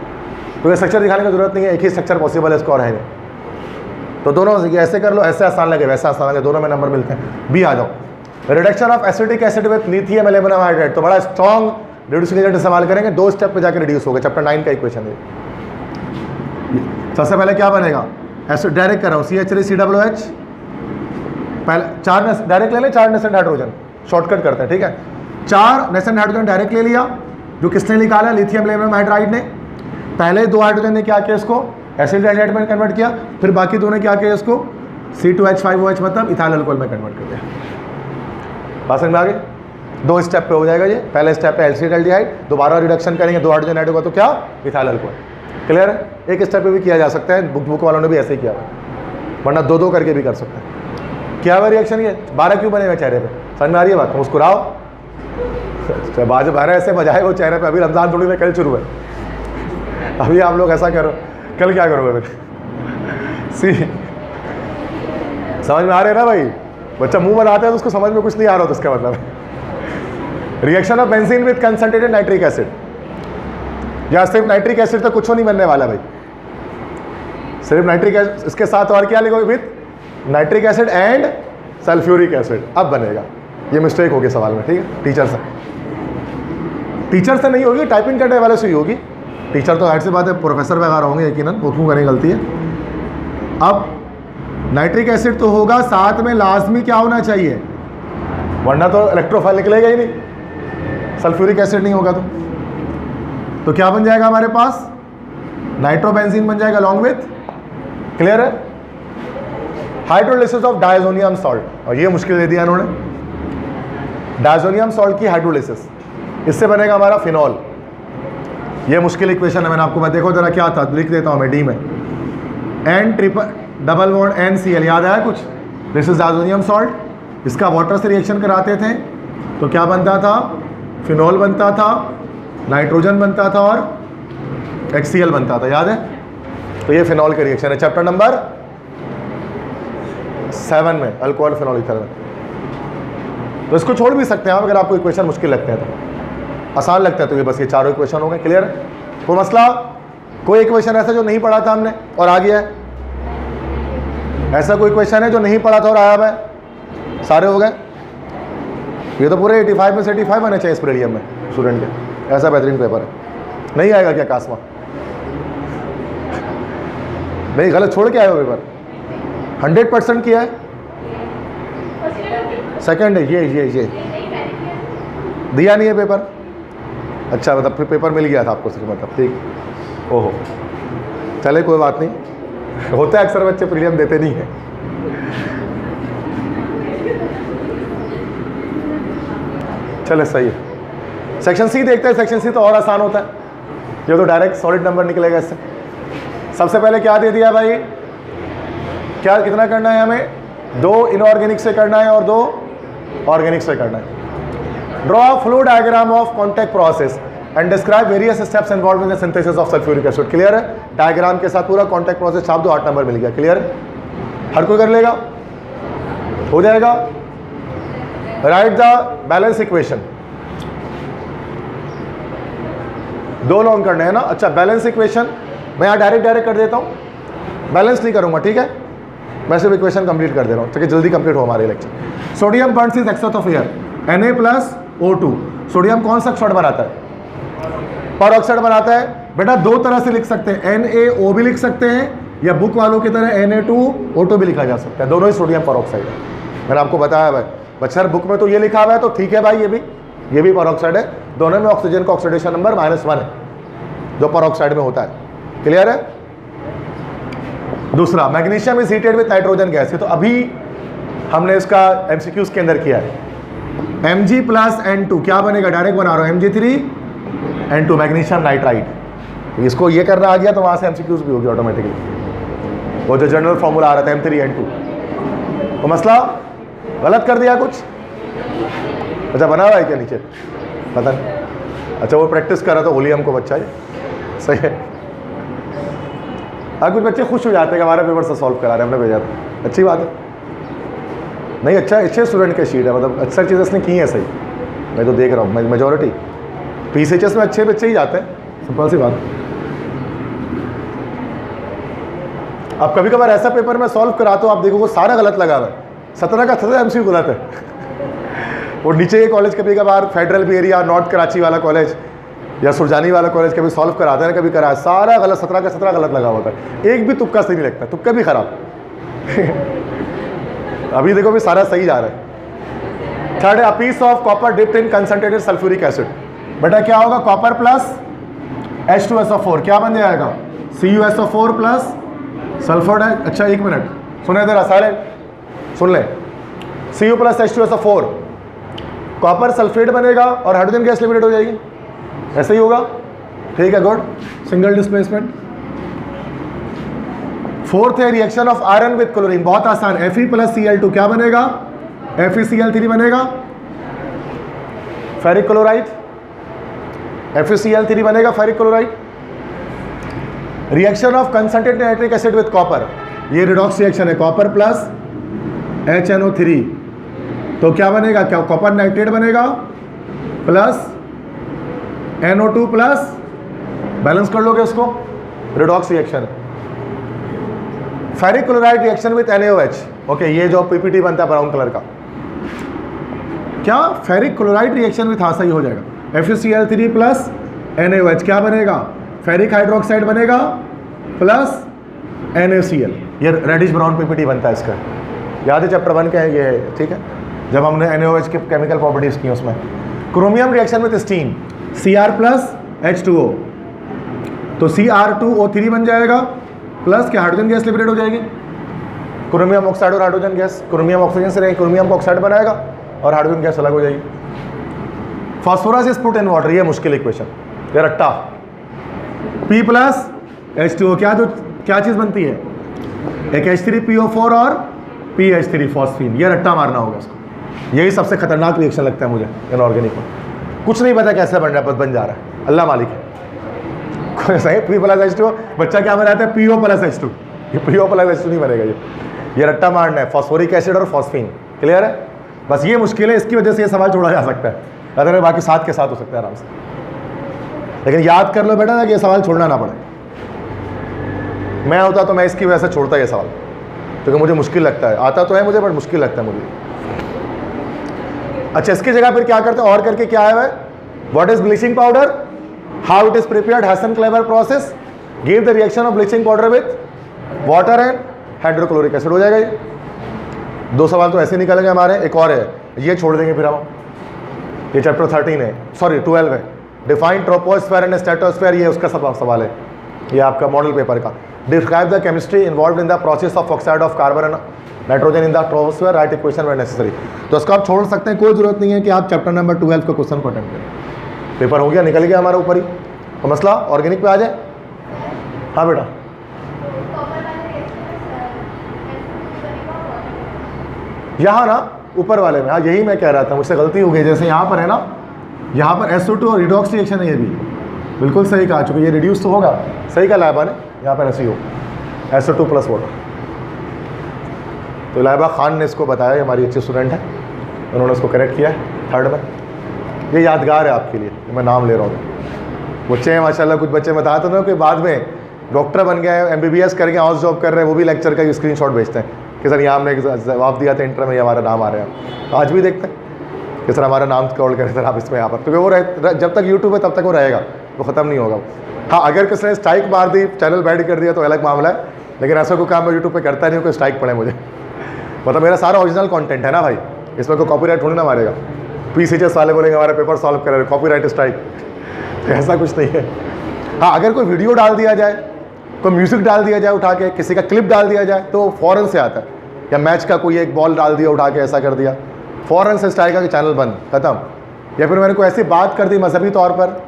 तो स्ट्रक्चर दिखाने की जरूरत नहीं है, एक ही स्ट्रक्चर पॉसिबल है, इसको और है नहीं। तो दोनों ऐसे कर लो, ऐसे आसान लगे वैसे आसान लगे, दोनों में नंबर मिलते हैं। बी आ जाओ, reduction of acetic acid with lithium aluminium hydride, तो बड़ा स्ट्रॉन्ग रिड्यूसिंग एजेंट इस्तेमाल करेंगे, 2 स्टेप पे जाकर रिड्यूस होगा। चैप्टर 9 का इक्वेशन है। सबसे पहले क्या बनेगा, एसिड डायरेक्ट कर रहा हूँ CH3COOH, पहले 4 डायरेक्ट ले लें, 4 नेसेंट हाइड्रोजन, शॉर्टकट करते हैं, ठीक है। 4 नेसेंट हाइड्रोजन डायरेक्ट ले लिया, जो किसने निकाला, लिथियम एल्यूमिनियम हाइड्राइड ने। पहले 2 हाइड्रोजन ने क्या किया, इसको एसिड हाइड्राइड में कन्वर्ट किया, फिर बाकी 2 ने क्या किया, इसको C2H5OH मतलब इथाइल अल्कोहल में कन्वर्ट कर दिया। बात समझ में आ गई? 2 स्टेप पे हो जाएगा ये। पहले स्टेप पे एल्सिडाल्डिहाइड, दोबारा रिडक्शन करेंगे, 2 हाइड्रोजन ऐड होगा तो क्या, इथाइल अल्कोहल। क्लियर है? एक स्टेप पे भी किया जा सकता है, बुक वालों ने भी ऐसे ही किया, वरना 2-2 करके भी कर सकते हैं। क्या हुआ रिएक्शन, ये 12 क्यों बनेगा चेहरे पे? समझ में आ रही है बात? मुस्कुराओ, बाज 12 ऐसे बजाए वो चेहरे पे। अभी रमजान थोड़ी देर कल शुरू है, अभी आप लोग ऐसा करो, कल क्या करोगे फिर? सी समझ में आ रहे है ना भाई? बच्चा मुंह बनाता है तो उसको समझ में कुछ नहीं आ रहा, तो इसका मतलब reaction of benzene with concentrated nitric acid, या सिर्फ नाइट्रिक एसिड तो कुछ नहीं बनने वाला भाई, सिर्फ नाइट्रिक एसिड, इसके साथ और क्या लिखोगे, with nitric acid and sulphuric acid. अब बनेगा, ये मिस्टेक होगी सवाल में, ठीक है? टीचर से नहीं होगी, टाइपिंग करने वाले से ही होगी। टीचर तो हाइट से बात है, प्रोफेसर वगैरह होंगे यकीनन, वो क्यों करने गलती है। अब नाइट्रिक एसिड तो होगा, साथ में लाजमी क्या होना चाहिए, वरना तो इलेक्ट्रोफाइल निकलेगा ही नहीं, सल्फ्यूरिक एसिड नहीं होगा तो क्या बन जाएगा हमारे पास, नाइट्रोबेंजीन बन जाएगा अलॉन्ग विथ। क्लियर है? हाइड्रोलिसिस ऑफ डायजोनियम सॉल्ट, और ये मुश्किल दे दिया इन्होंने, डायजोनियम सॉल्ट की हाइड्रोलिसिस, इससे बनेगा हमारा फिनॉल। ये मुश्किल इक्वेशन है, मैंने आपको देखो जरा क्या था, लिख देता हूँ मैं डी में, N∼NCl, याद आया कुछ? दिस इज डायजोनियम सॉल्ट, इसका वाटर से रिएक्शन कराते थे तो क्या बनता था, फिनॉल बनता था, नाइट्रोजन बनता था और HCl बनता था, याद है? तो ये फिनॉल का रिएक्शन है चैप्टर नंबर 7 में, अल्कोहल फिनॉल ईथर में। तो इसको छोड़ भी सकते हैं आप, अगर आपको इक्वेशन मुश्किल लगते हैं तो, आसान लगता है तो ये बस ये चारों इक्वेशन हो गए। क्लियर है? कोई मसला, कोई इक्वेशन ऐसा जो नहीं पढ़ा था हमने और आ गया है, ऐसा कोई क्वेश्चन है जो नहीं पढ़ा था और आया है? सारे हो गए? ये तो पूरे 85 में से 85 आने चाहिए इस प्रीलियम में स्टूडेंट के, ऐसा बेहतरीन पेपर है। नहीं आएगा क्या कासमा? नहीं, गलत छोड़ के आए हो पेपर, 100% किया है, सेकंड है ये दिया नहीं है पेपर। अच्छा, मतलब फिर पेपर मिल गया था आपको सिर्फ, मतलब ठीक, ओहो चले कोई बात नहीं, होता है अक्सर बच्चे प्रीलियम देते नहीं है। चले सही है। सेक्शन सी देखते हैं, सेक्शन सी तो और आसान होता है, ये तो डायरेक्ट सॉलिड नंबर निकलेगा इससे। सबसे पहले क्या दे दिया भाई, क्या कितना करना है हमें, 2 इनऑर्गेनिक से करना है और 2 ऑर्गेनिक से करना है। Draw flow diagram of contact process and describe various steps involve in the synthesis of sulphuric acid. Clear है? डायग्राम के साथ पूरा कॉन्टैक्ट प्रोसेस छाप दो, 8 नंबर मिल गया। क्लियर है? हर कोई कर लेगा, हो जाएगा। Right the balance equation, 2 long करने हैं ना। अच्छा, बैलेंस इक्वेशन मैं यहाँ डायरेक्ट कर देता हूँ, बैलेंस नहीं करूँगा, ठीक है? मैं सिर्फ इक्वेशन कंप्लीट कर दे रहा हूँ ताकि जल्दी कंप्लीट हो हमारे lecture. Sodium burns is excess of air, Na+O2। Sodium कौन सा ऑक्साइड बनाता है? पर ऑक्साइड बनाता है। बेटा 2 तरह से लिख सकते हैं, NaO भी लिख सकते हैं, या बुक वालों की तरह Na2O2 भी लिखा जा सकता है, दोनों ही सोडियम पर ऑक्साइड है। मैंने आपको बताया भाई, बच्चा बुक में तो ये लिखा हुआ है तो ठीक है भाई, ये भी पर ऑक्साइड है। दोनों में ऑक्सीजन का ऑक्सीडेशन नंबर -1 है, जो पर ऑक्साइड में होता है। क्लियर है? दूसरा, magnesium is heated with nitrogen gas, तो अभी हमने इसका MCQs के अंदर किया है। Mg+N2 क्या बनेगा, डायरेक्ट बना रहा हूँ, Mg3N2 मैग्नीशियम नाइट्राइड। इसको ये करना आ गया तो वहाँ से MCQs भी होगी ऑटोमेटिकली, वो जो जनरल फॉर्मूला आ रहा था M3N2। तो मसला गलत कर दिया कुछ? अच्छा, बना हुआ है क्या नीचे, पता नहीं। अच्छा, वो प्रैक्टिस कर रहा था होलियम को बच्चा, ये सही है। हाँ, कुछ बच्चे खुश हो जाते हैं कि हमारा पेपर से सॉल्व करा रहे हैं, हमने भेजा था, अच्छी बात है। नहीं, अच्छा अच्छे स्टूडेंट के शीट है, मतलब अक्सर चीज़ें इसने की हैं सही, मैं तो देख रहा हूँ मेजोरिटी PCHS में अच्छे बच्चे ही जाते हैं, सिंपल सी बात। अब कभी कभार ऐसा पेपर में सॉल्व कराता हूँ, आप देखो वो सारा गलत लगा हुआ है, 17 का 17 MCQ गलत है। और नीचे ये कॉलेज कभी कभार फेडरल भी एरिया, नॉर्थ कराची वाला कॉलेज या सुरजानी वाला कॉलेज कभी सॉल्व कराते हैं, कभी कराया, सारा गलत, 17 का 17 गलत लगा होता है, एक भी तुक्का सही नहीं लगता, तुक्का भी खराब। अभी देखो भी सारा सही जा रहा है। थर्ड है a piece of copper dipped in concentrated sulphuric acid. बेटा क्या होगा, कॉपर प्लस H2SO4 क्या बन जाएगा, CuSO4 प्लस सल्फर है। अच्छा एक मिनट सुने जरा सारे सुन ले, Cu plus H2SO4 copper sulphate बनेगा और हाइड्रोजन गैस लिबरेट हो जाएगी, ऐसे ही होगा। ठीक है, गुड, सिंगल डिस्प्लेसमेंट। फोर्थ है reaction of iron with chlorine, बहुत आसान, Fe प्लस Cl2 क्या बनेगा, FeCl3 बनेगा, फेरिक क्लोराइड, FeCl3 बनेगा ferric chloride. Reaction of concentrated nitric acid with copper, ये रिडॉक्स रिएक्शन है, कॉपर प्लस HNO3 तो क्या बनेगा, क्या कॉपर नाइट्रेट बनेगा प्लस NO2 प्लस, बैलेंस कर लोगे उसको, redox reaction. Ferric chloride reaction with NaOH, okay, ये जो पीपीटी बनता है ब्राउन कलर का, क्या फेरिक क्लोराइड रिएक्शन विथ, हाँ सही हो जाएगा, FeCl3 प्लस NaOH क्या बनेगा, फेरिक हाइड्रोक्साइड बनेगा प्लस NaCl, ये रेडिश ब्राउन पीपीटी बनता है इसका, याद है चैप्टर 1 का ये है, ठीक है, जब हमने NaOH के केमिकल प्रॉपर्टीज की उसमें। Chromium reaction with steam, Cr plus H2O तो Cr2O3 बन जाएगा प्लस क्या, हाइड्रोजन गैस लिबरेट हो जाएगी, क्रोमियम ऑक्साइड और हाइड्रोजन गैस, क्रोमियम ऑक्सीजन से रहेगी, क्रोमियम का ऑक्साइड बनाएगा और हाइड्रोजन गैस अलग हो जाएगी। Phosphorus is put in water, ये मुश्किल इक्वेशन, ये रट्टा, P प्लस H2O क्या चीज़ बनती है, एक H3PO4 और PH3 फॉस्फीन, ये रट्टा मारना होगा इसको, यही सबसे खतरनाक रिएक्शन लगता है मुझे इनऑर्गेनिक में, कुछ नहीं पता कैसे बन रहा है, बस बन जा रहा है, अल्लाह मालिक है। सही, P प्लस H2O, बच्चा क्या बनाता है, PO प्लस H2, ये PO प्लस H2 नहीं बनेगा, ये रट्टा मारना है, फॉस्फोरिक एसिड और फॉस्फीन, क्लियर है, बस ये मुश्किल है, इसकी वजह से ये सवाल छोड़ा जा सकता है, अगर बाकी साथ के साथ हो सकता है आराम से, लेकिन याद कर लो बेटा ना कि ये सवाल छोड़ना ना पड़े। मैं होता तो मैं इसकी वजह से छोड़ता ये सवाल, क्योंकि मुझे मुश्किल लगता है, आता तो है मुझे बट मुश्किल लगता है मुझे। अच्छा इसकी जगह फिर क्या करते हैं, और करके क्या है, what is bleaching powder, how it is prepared, Hesson-clever process, give the reaction of bleaching powder with water and hydrochloric acid, हो जाएगा ये। 2 सवाल तो ऐसे निकलेंगे हमारे, एक और है, ये छोड़ देंगे फिर हम, ये चैप्टर 13 है, सॉरी 12 है, डिफाइन ट्रोपोस्फेयर एंड स्ट्रेटोस्फेयर, ये उसका सवाल है, ये आपका मॉडल पेपर का। Describe the chemistry involve in the process of oxide of carbon and nitrogen in the troposphere, write equation where necessary, तो इसको आप छोड़ सकते हैं, कोई जरूरत नहीं है कि आप चैप्टर नंबर 12 का क्वेश्चन को अटेम्प्ट करें, पेपर हो गया, निकल गया हमारे ऊपर ही, तो मसला ऑर्गेनिक पे आ जाए। हाँ बेटा, यहाँ ना ऊपर वाले में, हाँ यही मैं कह रहा था, मुझसे गलती हो गई, जैसे यहाँ पर है ना, यहाँ पर SO2 और रिडॉक्स रिएक्शन है, ये भी बिल्कुल सही कहा, चूँकि ये रिड्यूस तो होगा, सही का लाइबा ने, यहाँ पर ऐसे ही हो, SO2 प्लस वाटर, तो लाइबा खान ने इसको बताया, ये हमारी अच्छी स्टूडेंट है, उन्होंने इसको करेक्ट किया है 3rd में, ये यादगार है आपके लिए, मैं नाम ले रहा हूँ। बच्चे हैं माशाल्लाह, कुछ बच्चे बताते ना कि बाद में डॉक्टर बन गए, MBBS करके हाउस जॉब कर रहे हैं, वो भी लेक्चर का स्क्रीनशॉट भेजते हैं कि सर यहाँ हमने जवाब दिया था इंटर में, ये हमारा नाम आ रहा है, तो आज भी देखते हैं कि सर हमारा नाम कॉल करें सर आप इसमें यहाँ पर, क्योंकि वो जब तक यूट्यूब है तब तक वो रहेगा, वो ख़त्म नहीं होगा। हाँ अगर किसी ने स्ट्राइक मार दी, चैनल बैड कर दिया तो अलग मामला है, लेकिन ऐसा कोई काम मैं यूट्यूब पे करता नहीं हूँ कि स्ट्राइक पड़े मुझे, मतलब मेरा सारा ओरिजिनल कंटेंट है ना भाई, इसमें कोई कॉपीराइट थोड़ी ना मारेगा, PCHS वाले बोलेंगे हमारा पेपर सॉल्व कर रहे, कॉपीराइट स्ट्राइक, ऐसा कुछ नहीं है। हाँ अगर कोई वीडियो डाल दिया जाए, कोई म्यूज़िक डाल दिया जाए उठा के, किसी का क्लिप डाल दिया जाए तो फ़ौरन से आता है, या मैच का कोई एक बॉल डाल दिया उठा के, ऐसा कर दिया, फ़ौरन से स्ट्राइक का चैनल बंद, ख़त्म। या फिर मैंने कोई ऐसी बात कर दी मजहबी तौर पर,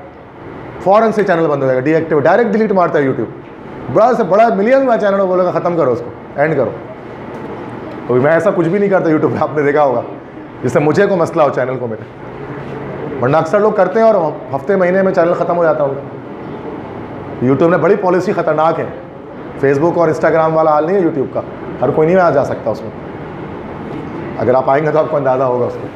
फ़ौरन से चैनल बंद हो जाएगा, डीएक्टिव, डायरेक्ट डिलीट मारता है यूट्यूब, बड़ा से बड़ा मिलियन का चैनल बोलेगा ख़त्म करो उसको, एंड करो। तो मैं ऐसा कुछ भी नहीं करता यूट्यूब पे, आपने देखा होगा, जिससे मुझे को मसला हो चैनल को मेरे, वरना अक्सर लोग करते हैं और हफ्ते महीने में चैनल ख़त्म हो जाता होगा। यूट्यूब ने बड़ी पॉलिसी ख़तरनाक है, फेसबुक और इंस्टाग्राम वाला हाल नहीं है यूट्यूब का, हर कोई नहीं आ जा सकता उसमें, अगर आप आएंगे तो आपको अंदाज़ा होगा उसको।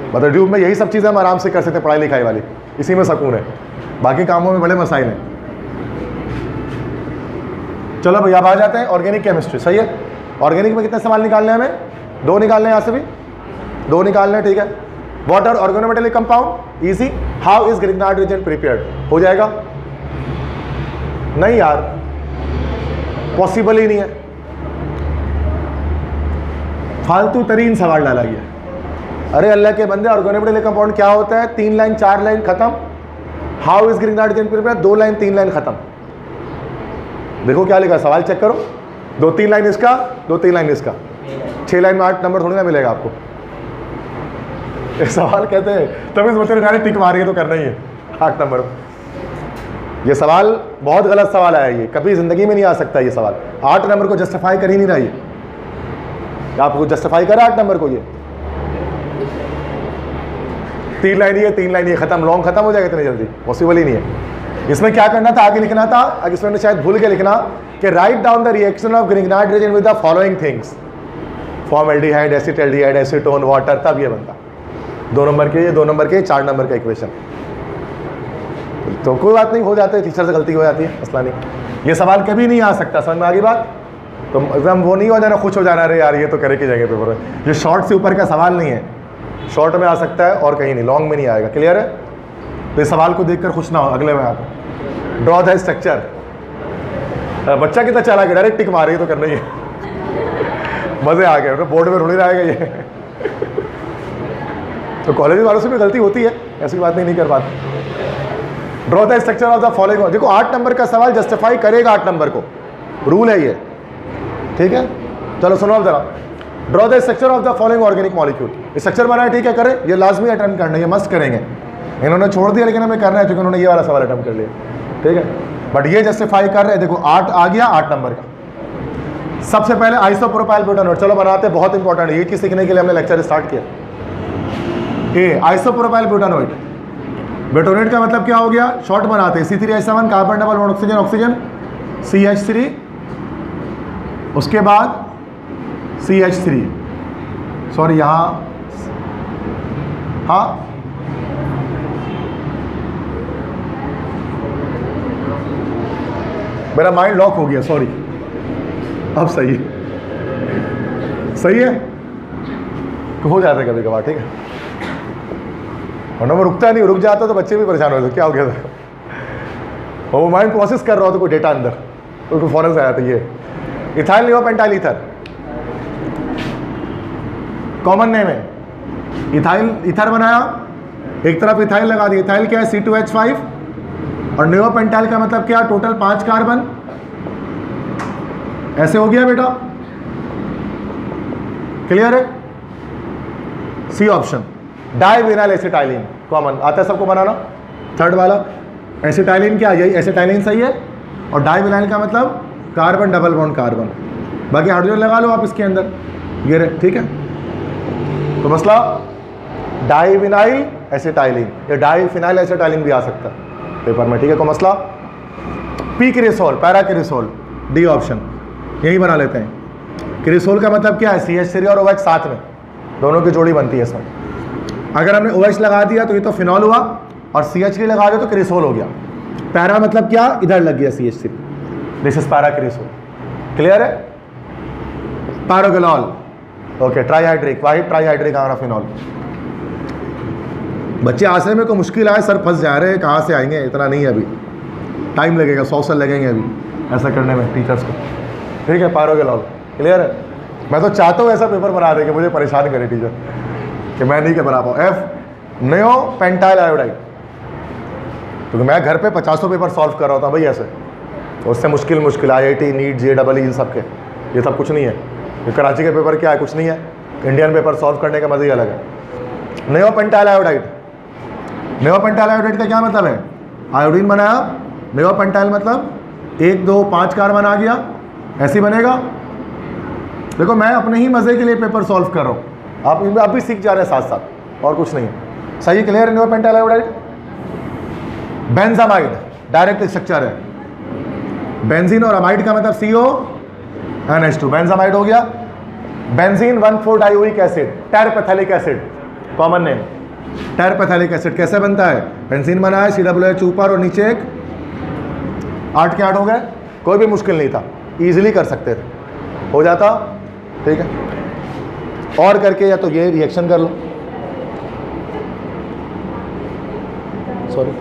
मतलब यूट्यूब में यही सब चीज़ें हम आराम से कर सकते हैं, पढ़ाई लिखाई वाली, इसी में सुकून है, बाकी कामों में बड़े मसाइल हैं। चलो भैया अब आ जाते हैं ऑर्गेनिक केमिस्ट्री, सही है। ऑर्गेनिक में कितने सवाल निकालने हैं हमें, 2 निकालने हैं, यहाँ से भी 2 निकालने हैं, ठीक है। What are organometallic compound, easy, how is Grignard reagent prepared, हो जाएगा, नहीं यार पॉसिबल ही नहीं है। फालतू तरीन सवाल डाला गया। अरे अल्लाह के बंदे, ऑर्गेनोमेटेलिक कंपाउंड क्या होता है? 3 लाइन 4 लाइन खत्म। हाउ इज ग्रिग्नार्ड जेन प्रिपेयर? 2 लाइन 3 लाइन खत्म। देखो क्या लिखा, सवाल चेक करो। 2-3 लाइन इसका, 2-3 लाइन इसका, 6 लाइन में 8 नंबर थोड़ी ना मिलेगा आपको। एक सवाल कहते हैं तभी इस बच्चे ने टिक मारी है तो करना ही है 8 नंबर। ये सवाल बहुत गलत सवाल आया, ये कभी जिंदगी में नहीं आ सकता ये सवाल। 8 नंबर को जस्टिफाई कर ही नहीं रहा ये। आपको जस्टिफाई करा 8 नंबर को? ये 3 लाइन ही है, 3 लाइन ही खत्म। लॉन्ग खत्म हो जाएगा इतनी जल्दी? पॉसिबल ही नहीं है। इसमें क्या करना था, आगे लिखना था, आगे इसमें शायद भूल के लिखना कि write down the reaction of Grignard reason with the following things, formaldehyde, acetaldehyde, acetone, water, तब ये बनता। 2 नंबर के, ये 2 नंबर के, 4 नंबर का इक्वेशन। तो कोई बात नहीं, हो जाता है, टीचर से गलती हो जाती है, मसला नहीं। ये सवाल कभी नहीं आ सकता, समझ में आ गई बात? तो एकदम वो नहीं हो जाना, खुश हो जाना, अरे यार ये तो करे की जगह पेपर है। ये शॉर्ट से ऊपर का सवाल नहीं है, शॉर्ट में आ सकता है और कहीं नहीं, लॉन्ग में नहीं आएगा। क्लियर है? तो इस सवाल को देखकर खुश ना हो, अगले में आता ड्रॉ द स्ट्रक्चर। बच्चा कितना चला गया, डायरेक्ट टिक मारी तो करना ही है। मजे आ गए, बोर्ड में थोड़ी रहेगा ये। तो कॉलेज वालों से भी गलती होती है, ऐसी बात नहीं कर पाते। Draw the structure of the following. देखो 8 नंबर का सवाल जस्टिफाई करेगा 8 नंबर को, रूल है ये, ठीक है? चलो सुनो अब जरा। Draw the structure of the following organic molecule. Structure बनाया, ठीक है, करें, ये लाजमी अटेम्प्ट करना है, ये मस्त करेंगे। इन्होंने छोड़ दिया लेकिन हमें करना है क्योंकि उन्होंने ये वाला सवाल अटेम्प्ट कर लिया, ठीक है? बट ये जस्टिफाई कर रहे हैं। देखो 8 आ गया, 8 नंबर का। सबसे पहले आइसोप्रोपाइल ब्यूटानोएट, चलो बनाते हैं, बहुत इंपॉर्टेंट है ये चीज सीखने के लिए हमने लेक्चर स्टार्ट किया। ए आइसोप्रोपाइल ब्यूटानोएट। ब्यूटानोएट का मतलब क्या हो गया? शॉर्ट बनाते हैं, C3H7 carbon double bond oxygen, oxygen CH3, उसके बाद CH3, सॉरी यहाँ, हाँ मेरा माइंड लॉक हो गया, सॉरी। अब सही है, सही है, हो जाता है कभी कभार, ठीक है? वरना वो रुकता नहीं, रुक जाता तो बच्चे भी परेशान हो जाते, क्या हो गया था? और वो माइंड प्रोसेस कर रहा हो तो कोई डेटा अंदर, उसको फौरन से आया था। ये ethyl neopentyl ether, common name है। इथाइल ईथर बनाया, एक तरफ इथाइल लगा दिया। इथाइल क्या है? C2H5। और नियोपेंटाइल का मतलब क्या? टोटल 5 कार्बन। ऐसे हो गया बेटा, क्लियर है? C option. Divinyl acetylene common आता है सबको बनाना। थर्ड वाला एसिटाइलिन क्या? यही एसिटाइलिन सही है। और डाइविनाइल का मतलब कार्बन डबल बॉन्ड कार्बन, बाकी हाइड्रोजन लगा लो आप इसके अंदर, ये रहे, ठीक है? तो मसला डाइविनाइल एसिटाइलिन या डाइफिनाइल एसिटाइलिन भी आ सकता है पेपर में, ठीक है? को मसला P cresol, para cresol, D option, यही बना लेते हैं। क्रिसोल का मतलब क्या है? CH3 और OH साथ में, दोनों की जोड़ी बनती है इसमें। अगर हमने OH लगा दिया तो ये तो फिनॉल हुआ, और CH3 लगा दिया तो क्रिसोल हो गया। पैरा मतलब क्या? इधर लग गया CH3, this is para cresol. Clear है? Pyrogallol, okay, trihydric, white trihydric phenol. बच्चे आशय में को मुश्किल आए, सर फंस जा रहे हैं, कहाँ से आएंगे? इतना नहीं है अभी, टाइम लगेगा, 100 साल लगेंगे अभी ऐसा करने में टीचर्स को, ठीक है? पैरागोनॉल, क्लियर है? मैं तो चाहता हूँ ऐसा पेपर बना दे कि मुझे परेशान करे टीचर कि मैं नहीं कर बना पाऊँ। F नियोपेंटाइल आयोडाइड, क्योंकि मैं घर पे 50 पेपर सॉल्व कर रहा होता भाई ऐसे, तो उससे मुश्किल IIT, नीट, JEE इन सब के, ये सब कुछ नहीं है। ये कराची के पेपर क्या है? कुछ नहीं है। इंडियन पेपर सॉल्व करने का मज़ा ही अलग है। नियोपेंटाइल आयोडाइड, नियोपेंटाइल आयोडाइड का क्या मतलब है? आयोडीन बनाया, नियोपेंटाइल मतलब 1 2 5 कार्बन आ गया, ऐसे बनेगा। देखो मैं अपने ही मज़े के लिए पेपर सॉल्व कर रहा हूँ, आप भी सीख जा रहे हैं साथ साथ, और कुछ नहीं है। सही, क्लियर है? Neopentyl iodide. Benzamide direct structure है, बेंजीन और अमाइड का मतलब CONH2, बेंजामाइड हो गया। बेंजीन 1,4-डाइओइक acid, terephthalic acid, common name terephthalic acid. कैसे बनता है? बेंजीन बना है, COOH ऊपर और नीचे एक, 8 के 8 हो गए, कोई भी मुश्किल नहीं था, इजीली कर सकते थे, हो जाता, ठीक है? और करके या तो ये रिएक्शन कर लो, सॉरी,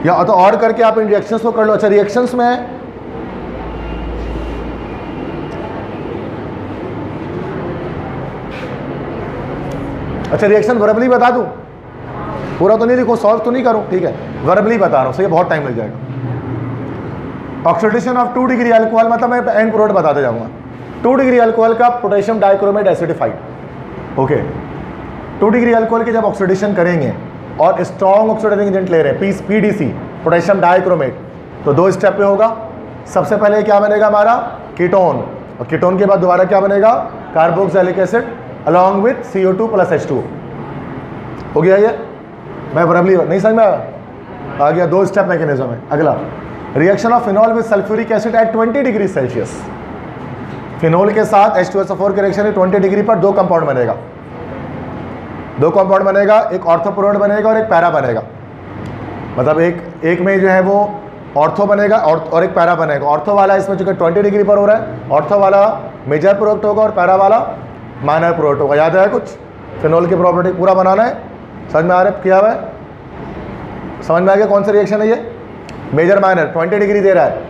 या तो और करके आप इन रिएक्शंस को कर लो। अच्छा रिएक्शंस में अच्छा रिएक्शन वर्बली बता दूं, पूरा तो नहीं लिखो, सॉल्व तो नहीं करो, ठीक है, वर्बली बता रहा हूं, सही बहुत टाइम लग जाएगा। ऑक्सीडेशन ऑफ 2 डिग्री अल्कोहल, मतलब मैं एंड प्रोडक्ट बताते जाऊंगा। 2 डिग्री अल्कोहल का potassium dichromate acidified, okay. 2 degree alcohol के जब ऑक्सीडेशन करेंगे और स्ट्रॉन्ग ऑक्सीडाइजिंग एजेंट ले रहे हैं पीडीसी, पोटेशियम डाइक्रोमेट, तो 2 स्टेप पे होगा। सबसे पहले क्या बनेगा हमारा कीटोन, और कीटोन के बाद दोबारा क्या बनेगा carboxylic acid along with CO2 + H2O। हो गया ये, मैं वर्बली नहीं समझ में आ गया। 2 स्टेप मैकेनिज्म है। अगला reaction of phenol with sulphuric acid at 20 degree Celsius. Phenol के साथ H2SO4 के रिएक्शन है 20 डिग्री पर 2 कंपाउंड बनेगा, 2 कंपाउंड बनेगा, एक ऑर्थो प्रोडक्ट बनेगा और एक पैरा बनेगा। मतलब एक में जो है वो ऑर्थो बनेगा और एक पैरा बनेगा। ऑर्थो वाला इसमें चूंकि 20 डिग्री पर हो रहा है, ऑर्थो वाला मेजर प्रोडक्ट होगा और पैरा वाला माइनर प्रोडक्ट होगा। याद है कुछ फिनॉल की प्रॉपर्टी पूरा बनाना है, समझ में आ रहा है किया हुआ है, समझ में आ गया कौन सा रिएक्शन है ये, मेजर माइनर। 20 डिग्री दे रहा है,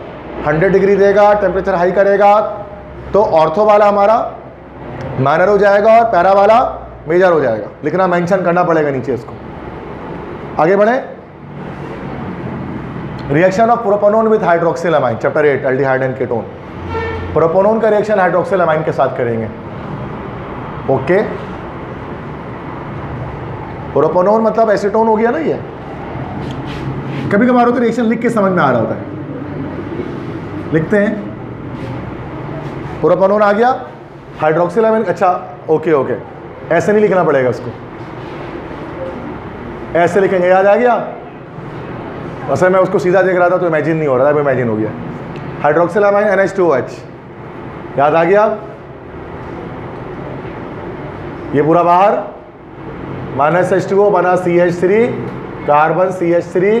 100 डिग्री देगा, टेम्परेचर हाई करेगा तो ऑर्थो वाला हमारा माइनर हो जाएगा और पैरा वाला मेजर हो जाएगा। लिखना, मेंशन करना पड़ेगा नीचे इसको। आगे बढ़े, reaction of propanone with hydroxyl chapter 8 aldehyde and ketone. Propanone का रिएक्शन हाइड्रोक्सिल अमाइन के साथ करेंगे, ओके। प्रोपेनॉन मतलब एसीटोन हो गया ना ये। कभी कभार होता है रिएक्शन लिख के समझ में आ रहा होता है, लिखते हैं प्रोपेनॉन आ गया, हाइड्रोक्सिल अमाइन, अच्छा ओके ओके, ऐसे नहीं लिखना पड़ेगा उसको, ऐसे लिखेंगे, याद आ गया। वैसे मैं उसको सीधा देख रहा था तो इमेजिन नहीं हो रहा था, अब इमेजिन हो गया। हाइड्रोक्सिल अमाइन NH2OH, याद आ गया। ये पूरा बाहर -H2O बना CH3, carbon CH3,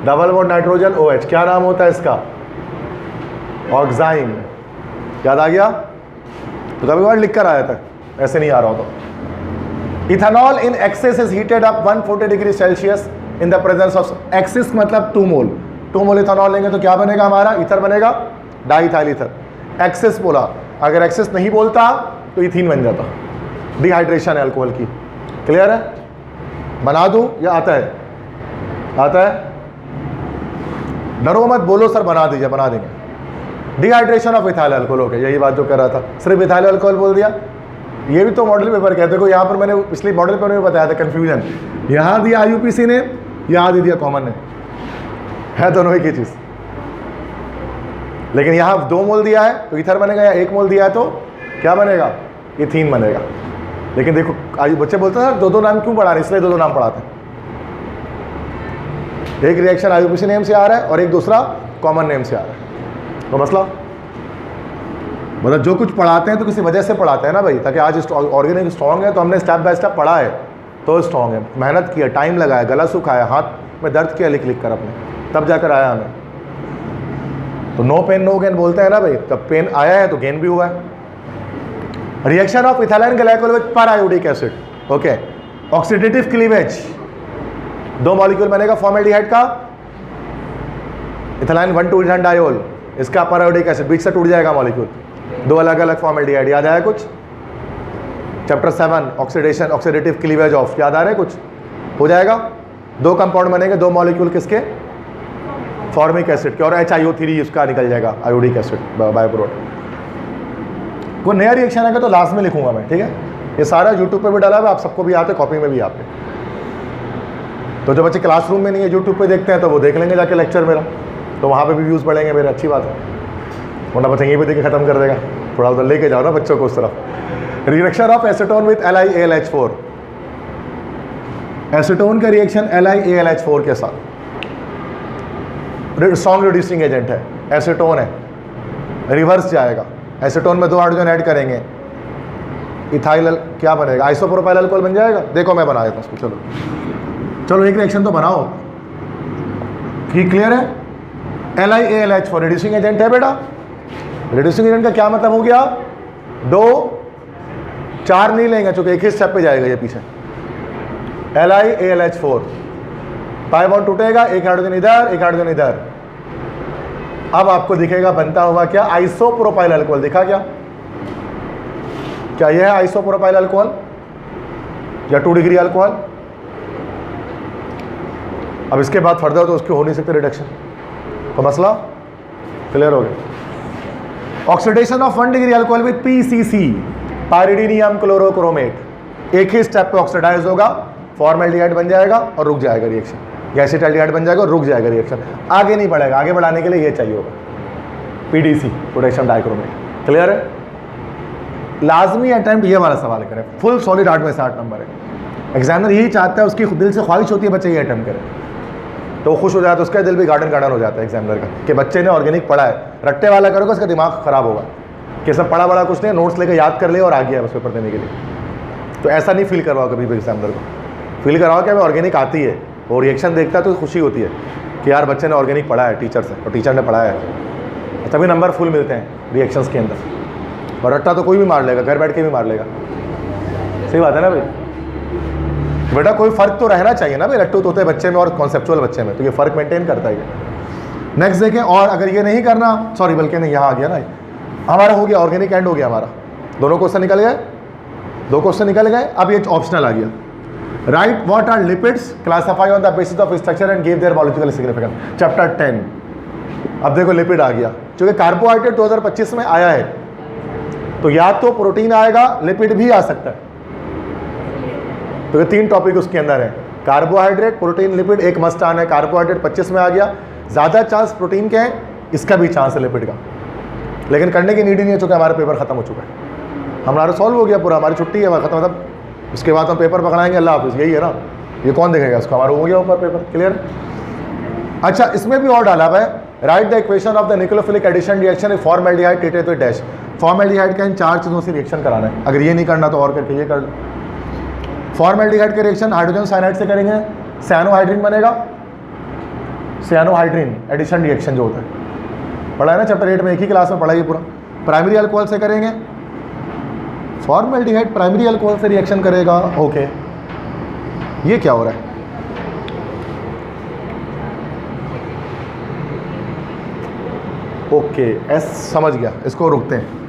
double bond nitrogen OH, क्या नाम होता है इसका, ऑक्साइम। याद आ गया। तो कभी बार लिख कर आया था, ऐसे नहीं आ रहा हो तो। Ethanol in excess is heated up 140 degree Celsius in the presence of excess, मतलब 2 मोल। 2 मोल इथेनॉल लेंगे तो क्या बनेगा हमारा, ईथर बनेगा, डाइथाइल ईथर। एक्सेस बोला, अगर एक्सेस नहीं बोलता तो इथीन बन जाता। डिहाइड्रेशन है अल्कोहल की, क्लियर है। बना दूं या आता है, आता है, डरो मत, बोलो सर बना दीजिए, बना देंगे। डिहाइड्रेशन ऑफ इथाइल अल्कोहल, हो गया, यही बात जो कर रहा था, सिर्फ इथाइल अल्कोहल बोल दिया। ये भी तो मॉडल पेपर कहते को, यहाँ पर मैंने पिछले मॉडल पेपर में बताया था कन्फ्यूजन, यहाँ दिया IUPAC ने, यहाँ दे दिया कॉमन ने, है दोनों एक ही चीज़। लेकिन यहाँ 2 मोल दिया है तो ईथर बनेगा, या 1 मोल दिया है तो क्या बनेगा, इथीन बनेगा। लेकिन देखो आज बच्चे बोलते हैं दो नाम क्यों पढ़ा रहे, इसलिए 2 नाम पढ़ाते हैं। एक रिएक्शन IUPAC नेम से आ रहा है और एक दूसरा कॉमन नेम से आ रहा है, तो मसला मतलब जो कुछ पढ़ाते हैं तो किसी वजह से पढ़ाते हैं ना भाई, ताकि आज ऑर्गेनिक स्ट्रॉन्ग है तो हमने स्टेप बाय स्टेप पढ़ा है तो स्ट्रॉन्ग है, मेहनत किया, टाइम लगाया, गला सुखाया, हाथ में दर्द किया लिख लिख कर अपने, तब जाकर आया हमें। तो नो पेन नो गेन बोलते हैं ना भाई, तब पेन आया है तो गेन भी हुआ है। Reaction of ethyl glycol with periodic acid, okay. Oxidative cleavage, 2 molecule बनेगा फॉर्मेल्डिहाइड का, इथाइल 1,2-डायोल, इसका पर-आयोडिक एसिड, बीच से टूट जाएगा मॉलिक्यूल, 2 अलग अलग फॉर्मेल्डिहाइड। याद आया कुछ, chapter 7 oxidation, oxidative cleavage of, याद आ रहा है कुछ, हो जाएगा। 2 कंपाउंड बनेंगे, 2 मॉलिक्यूल किसके, फॉर्मिक एसिड के, और HiO3 उसका निकल जाएगा, आयोडिक एसिड बाय प्रोडक्ट। कोई नया रिएक्शन आएगा तो लास्ट में लिखूंगा मैं, ठीक है। ये सारा यूट्यूब पे भी डाला हुआ, आप सबको भी आते, कॉपी में भी आपके। तो जो बच्चे क्लासरूम में नहीं है यूट्यूब पे देखते हैं तो वो देख लेंगे जाके लेक्चर मेरा, तो वहाँ पे भी व्यूज़ बढ़ेंगे मेरे, अच्छी बात है। वरना बच्चे यहीं पे देख के ख़त्म कर देगा, थोड़ा उधर लेके जाओ ना बच्चों को उस तरफ। Reaction of acetone with LiAlH4, acetone का रिएक्शन LiAlH4 के साथ, स्ट्रॉन्ग रिड्यूसिंग एजेंट है, एसीटोन है, रिवर्स जाएगा। एसीटोन में 2 हाइड्रोजन ऐड करेंगे, इथाइल क्या बनेगा, आइसोप्रोपाइल अल्कोहल बन जाएगा। देखो मैं बना देता हूँ उसको, चलो एक रिएक्शन तो बनाओ, ठीक क्लियर है। LiAlH4 रिड्यूसिंग एजेंट है बेटा। रिड्यूसिंग एजेंट का क्या मतलब हो गया, 2 4 नहीं लेंगे चूंकि एक ही स्टेप पे जाएगा ये पीछे। LiAlH4 पाई बॉन्ड टूटेगा, एक हाइड्रोजन इधर, एक हाइड्रोजन इधर। अब आपको दिखेगा बनता हुआ क्या, आइसोप्रोपाइल अल्कोहल। दिखा क्या, क्या यह है आइसोप्रोपाइल अल्कोहल या 2 डिग्री अल्कोहल? अब इसके बाद फर्दर तो उसके हो नहीं सकते रिडक्शन, तो मसला क्लियर हो गया। Oxidation of 1 degree alcohol with PCC, pyridinium chlorochromate, एक ही स्टेप पे ऑक्सीडाइज होगा, फॉर्मल्डिहाइड बन जाएगा और रुक जाएगा रिएक्शन, गैसीटाल्डिहाइड बन जाएगा और रुक जाएगा रिएक्शन, आगे नहीं बढ़ेगा। आगे बढ़ाने के लिए ये चाहिए होगा पीडीसी, पोटेशियम डाइक्रोमेट। क्लियर है? लाजमी अटेम्प्ट ये वाला सवाल करें, फुल सॉलिड 8 में से 8 नंबर है। एग्जामिनर यही चाहता है, उसकी दिल से ख्वाहिश होती है बच्चे ये अटेम्प्ट करें, तो वो खुश हो जाता है, उसका दिल भी गार्डन गार्डन हो जाता है एग्जामिनर का कि बच्चे ने ऑर्गेनिक पढ़ा है। रट्टे वाला करोगे उसका दिमाग खराब होगा कि सब पढ़ा बड़ा कुछ नहीं, नोट्स लेकर याद कर ले और आ गया बस पेपर देने के लिए। तो ऐसा नहीं फील करवाओ कभी भी एग्जामिनर को, फील करवाओ कि हमें ऑर्गेनिक आती है, और रिएक्शन देखता है तो खुशी होती है कि यार बच्चे ने ऑर्गेनिक पढ़ा है टीचर से, और टीचर ने पढ़ाया है, तभी नंबर फुल मिलते हैं रिएक्शंस के अंदर। और रट्टा तो कोई भी मार लेगा, घर बैठ के भी मार लेगा। सही बात है ना भाई? बेटा कोई फ़र्क तो रहना चाहिए ना भाई, रट्टू तोते बच्चे में और कॉन्सेप्चुअल बच्चे में, तो ये फ़र्क मेंटेन करता है। नेक्स्ट देखें, और अगर ये नहीं करना, सॉरी बल्कि नहीं, यहाँ आ गया ना, हमारा हो गया ऑर्गेनिक एंड हो गया हमारा, दोनों क्वेश्चन निकल गए, 2 क्वेश्चन निकल गए। अब ये ऑप्शनल आ गया, right what are lipids, classify on the basis of structure and give their biological significance, chapter 10। अब देखो लिपिड आ गया, क्योंकि कार्बोहाइड्रेट 2025 में आया है, तो या तो प्रोटीन आएगा, लिपिड भी आ सकता है, तो ये 3 टॉपिक उसके अंदर है, कार्बोहाइड्रेट, प्रोटीन, लिपिड। एक मस्ट आना है, कार्बोहाइड्रेट 25 में आ गया, ज़्यादा चांस प्रोटीन के हैं, इसका भी चांस है लिपिड का, लेकिन करने की नीड ही नहीं है, चूँकि हमारा पेपर खत्म हो चुका है, हमारा सॉल्व हो गया पूरा, हमारी छुट्टी है खत्म, मतलब उसके बाद हम पेपर पकड़ाएंगे, अल्लाह हाफिज़, यही है ना, ये कौन देखेगा उसको, हमारा हो गया ऊपर पेपर। क्लियर? अच्छा, इसमें भी और डाला हुआ है, write the equation of the nucleophilic addition reaction with formaldehyde treated with dash. Formaldehyde का इन 4 चीज़ों से रिएक्शन कराना है, अगर ये नहीं करना तो और करके ये कर लो। फॉर्मल्डिहाइड के रिएक्शन हाइड्रोजन साइनाइड से करेंगे, साइनोहाइड्रिन बनेगा, साइनोहाइड्रिन एडिशन रिएक्शन जो होता है, पढ़ा है ना चैप्टर 8 में, एक ही क्लास में पढ़ा ये पूरा। प्राइमरी अल्कोहल से करेंगे, फॉर्मल्डिहाइड प्राइमरी अल्कोहल से रिएक्शन करेगा। ओके, ये क्या हो रहा है? ओके, एस समझ गया, इसको रोकते हैं,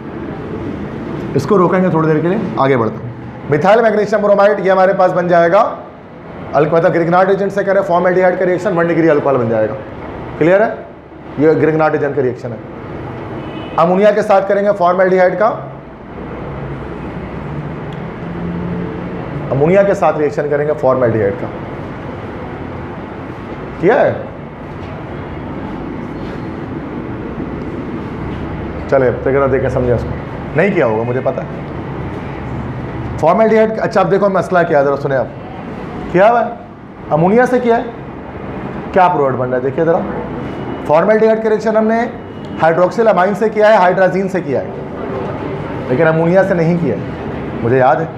इसको रोकेंगे थोड़ी देर के लिए, आगे बढ़ते हैं। मिथाइल मैग्नीशियम ब्रोमाइड, ये हमारे पास बन जाएगा मतलब ग्रिग्नार्ड एजेंट से करें फॉर्मल्डिहाइड का रिएक्शन 1 डिग्री अल्कोहल बन जाएगा। क्लियर है? ये ग्रिग्नार्ड एजेंट का रिएक्शन है। अमोनिया के साथ करेंगे फॉर्मल्डिहाइड का, अमोनिया के साथ रिएक्शन करेंगे फॉर्मल्डिहाइड का, किया है? चले देखें समझे उसको, नहीं किया होगा मुझे पता है। फॉर्मल्डिहाइड, अच्छा अब देखो मसला क्या है, जरा सुने आप, किया हुआ है अमोनिया से, किया है, क्या प्रोडक्ट बन रहा है देखिए ज़रा। फॉर्मल्डिहाइड का रिएक्शन हमने हाइड्रोक्सिल अमाइन से किया है, हाइड्राजीन से किया है, लेकिन अमोनिया से नहीं किया है, मुझे याद है।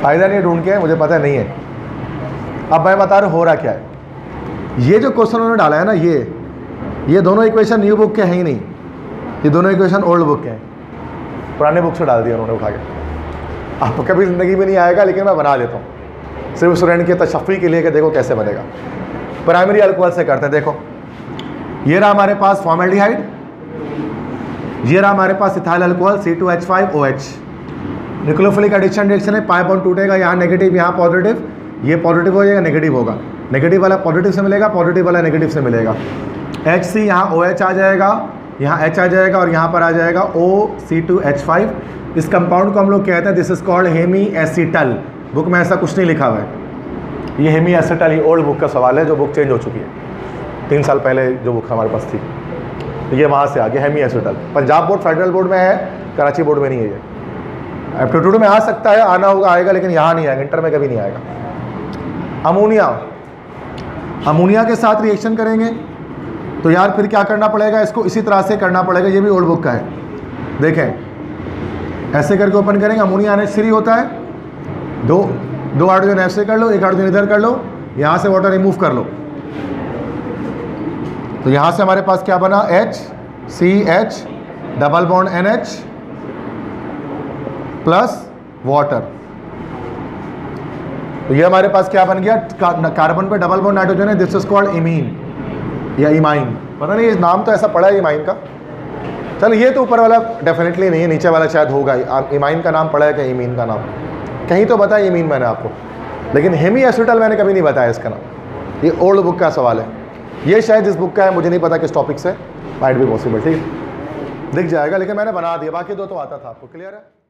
फ़ायदा नहीं ढूंढ के, मुझे पता नहीं है। अब मैं बता रहा हूँ हो रहा क्या है। ये जो क्वेश्चन उन्होंने डाला है ना, ये दोनों इक्वेशन न्यू बुक के हैं ही नहीं, ये दोनों इक्वेशन ओल्ड बुक के हैं, पुराने बुक से डाल दिया उन्होंने उठा के। आपको कभी ज़िंदगी में नहीं आएगा, लेकिन मैं बना देता हूँ सिर्फ स्टूडेंट के तशफ़ी के लिए कि देखो कैसे बनेगा। प्राइमरी अल्कोहल से करते हैं, देखो ये रहा हमारे पास फॉर्मल्डिहाइड, ये रहा हमारे पास ethyl alcohol C2H5OH, nucleophilic addition reaction है, पाई बॉन्ड टूटेगा, यहाँ नेगेटिव यहाँ पॉजिटिव, ये पॉजिटिव हो जाएगा नेगेटिव होगा, नेगेटिव वाला पॉजिटिव से मिलेगा, पॉजिटिव वाला नेगेटिव से मिलेगा, HC यहाँ OH आ जाएगा, यहाँ H आ जाएगा, और यहाँ पर आ जाएगा OC2H5। इस कंपाउंड को हम लोग कहते हैं this is called hemi acetal. Book में ऐसा कुछ नहीं लिखा हुआ है, ये हेमी एसिटल, ये ओल्ड बुक का सवाल है, जो बुक चेंज हो चुकी है, 3 साल पहले जो बुक हमारे पास थी, तो ये वहाँ से आ गया hemi acetal. Punjab board federal board में है, कराची बोर्ड में नहीं है। ये एप्टीट्यूड में आ सकता है, आना होगा आएगा, लेकिन यहाँ नहीं आएगा, इंटर में कभी नहीं आएगा। अमोनिया, अमोनिया के साथ रिएक्शन करेंगे तो यार फिर क्या करना पड़ेगा, इसको इसी तरह से करना पड़ेगा, ये भी ओल्ड बुक का है। देखें ऐसे करके ओपन करेंगे, अमोनिया NH3 होता है, दो हाइड्रोजन ऐसे कर लो, एक हाइड्रोजन इधर कर लो, यहाँ से वाटर रिमूव कर लो, तो यहाँ से हमारे पास क्या बना, HCH double bond NH plus water, तो ये हमारे पास क्या बन गया, कार्बन पे डबल बॉन्ड नाइट्रोजन है, दिस इज कॉल्ड इमीन या इमाइन। पता नहीं, नाम तो ऐसा पड़ा है इमाइन का। चल ये तो ऊपर वाला डेफिनेटली नहीं है, नीचे वाला शायद होगा। इमाइन का नाम पड़ा है क्या, इमीन का नाम कहीं तो बताया इमीन मैंने आपको, लेकिन हेमी एसिटल मैंने कभी नहीं बताया इसका नाम। ये ओल्ड बुक का सवाल है, ये शायद इस बुक का है, मुझे नहीं पता किस टॉपिक से, माइट बी पॉसिबल। ठीक है, दिख जाएगा, लेकिन मैंने बना दिया, बाकी दो तो आता था आपको। क्लियर है।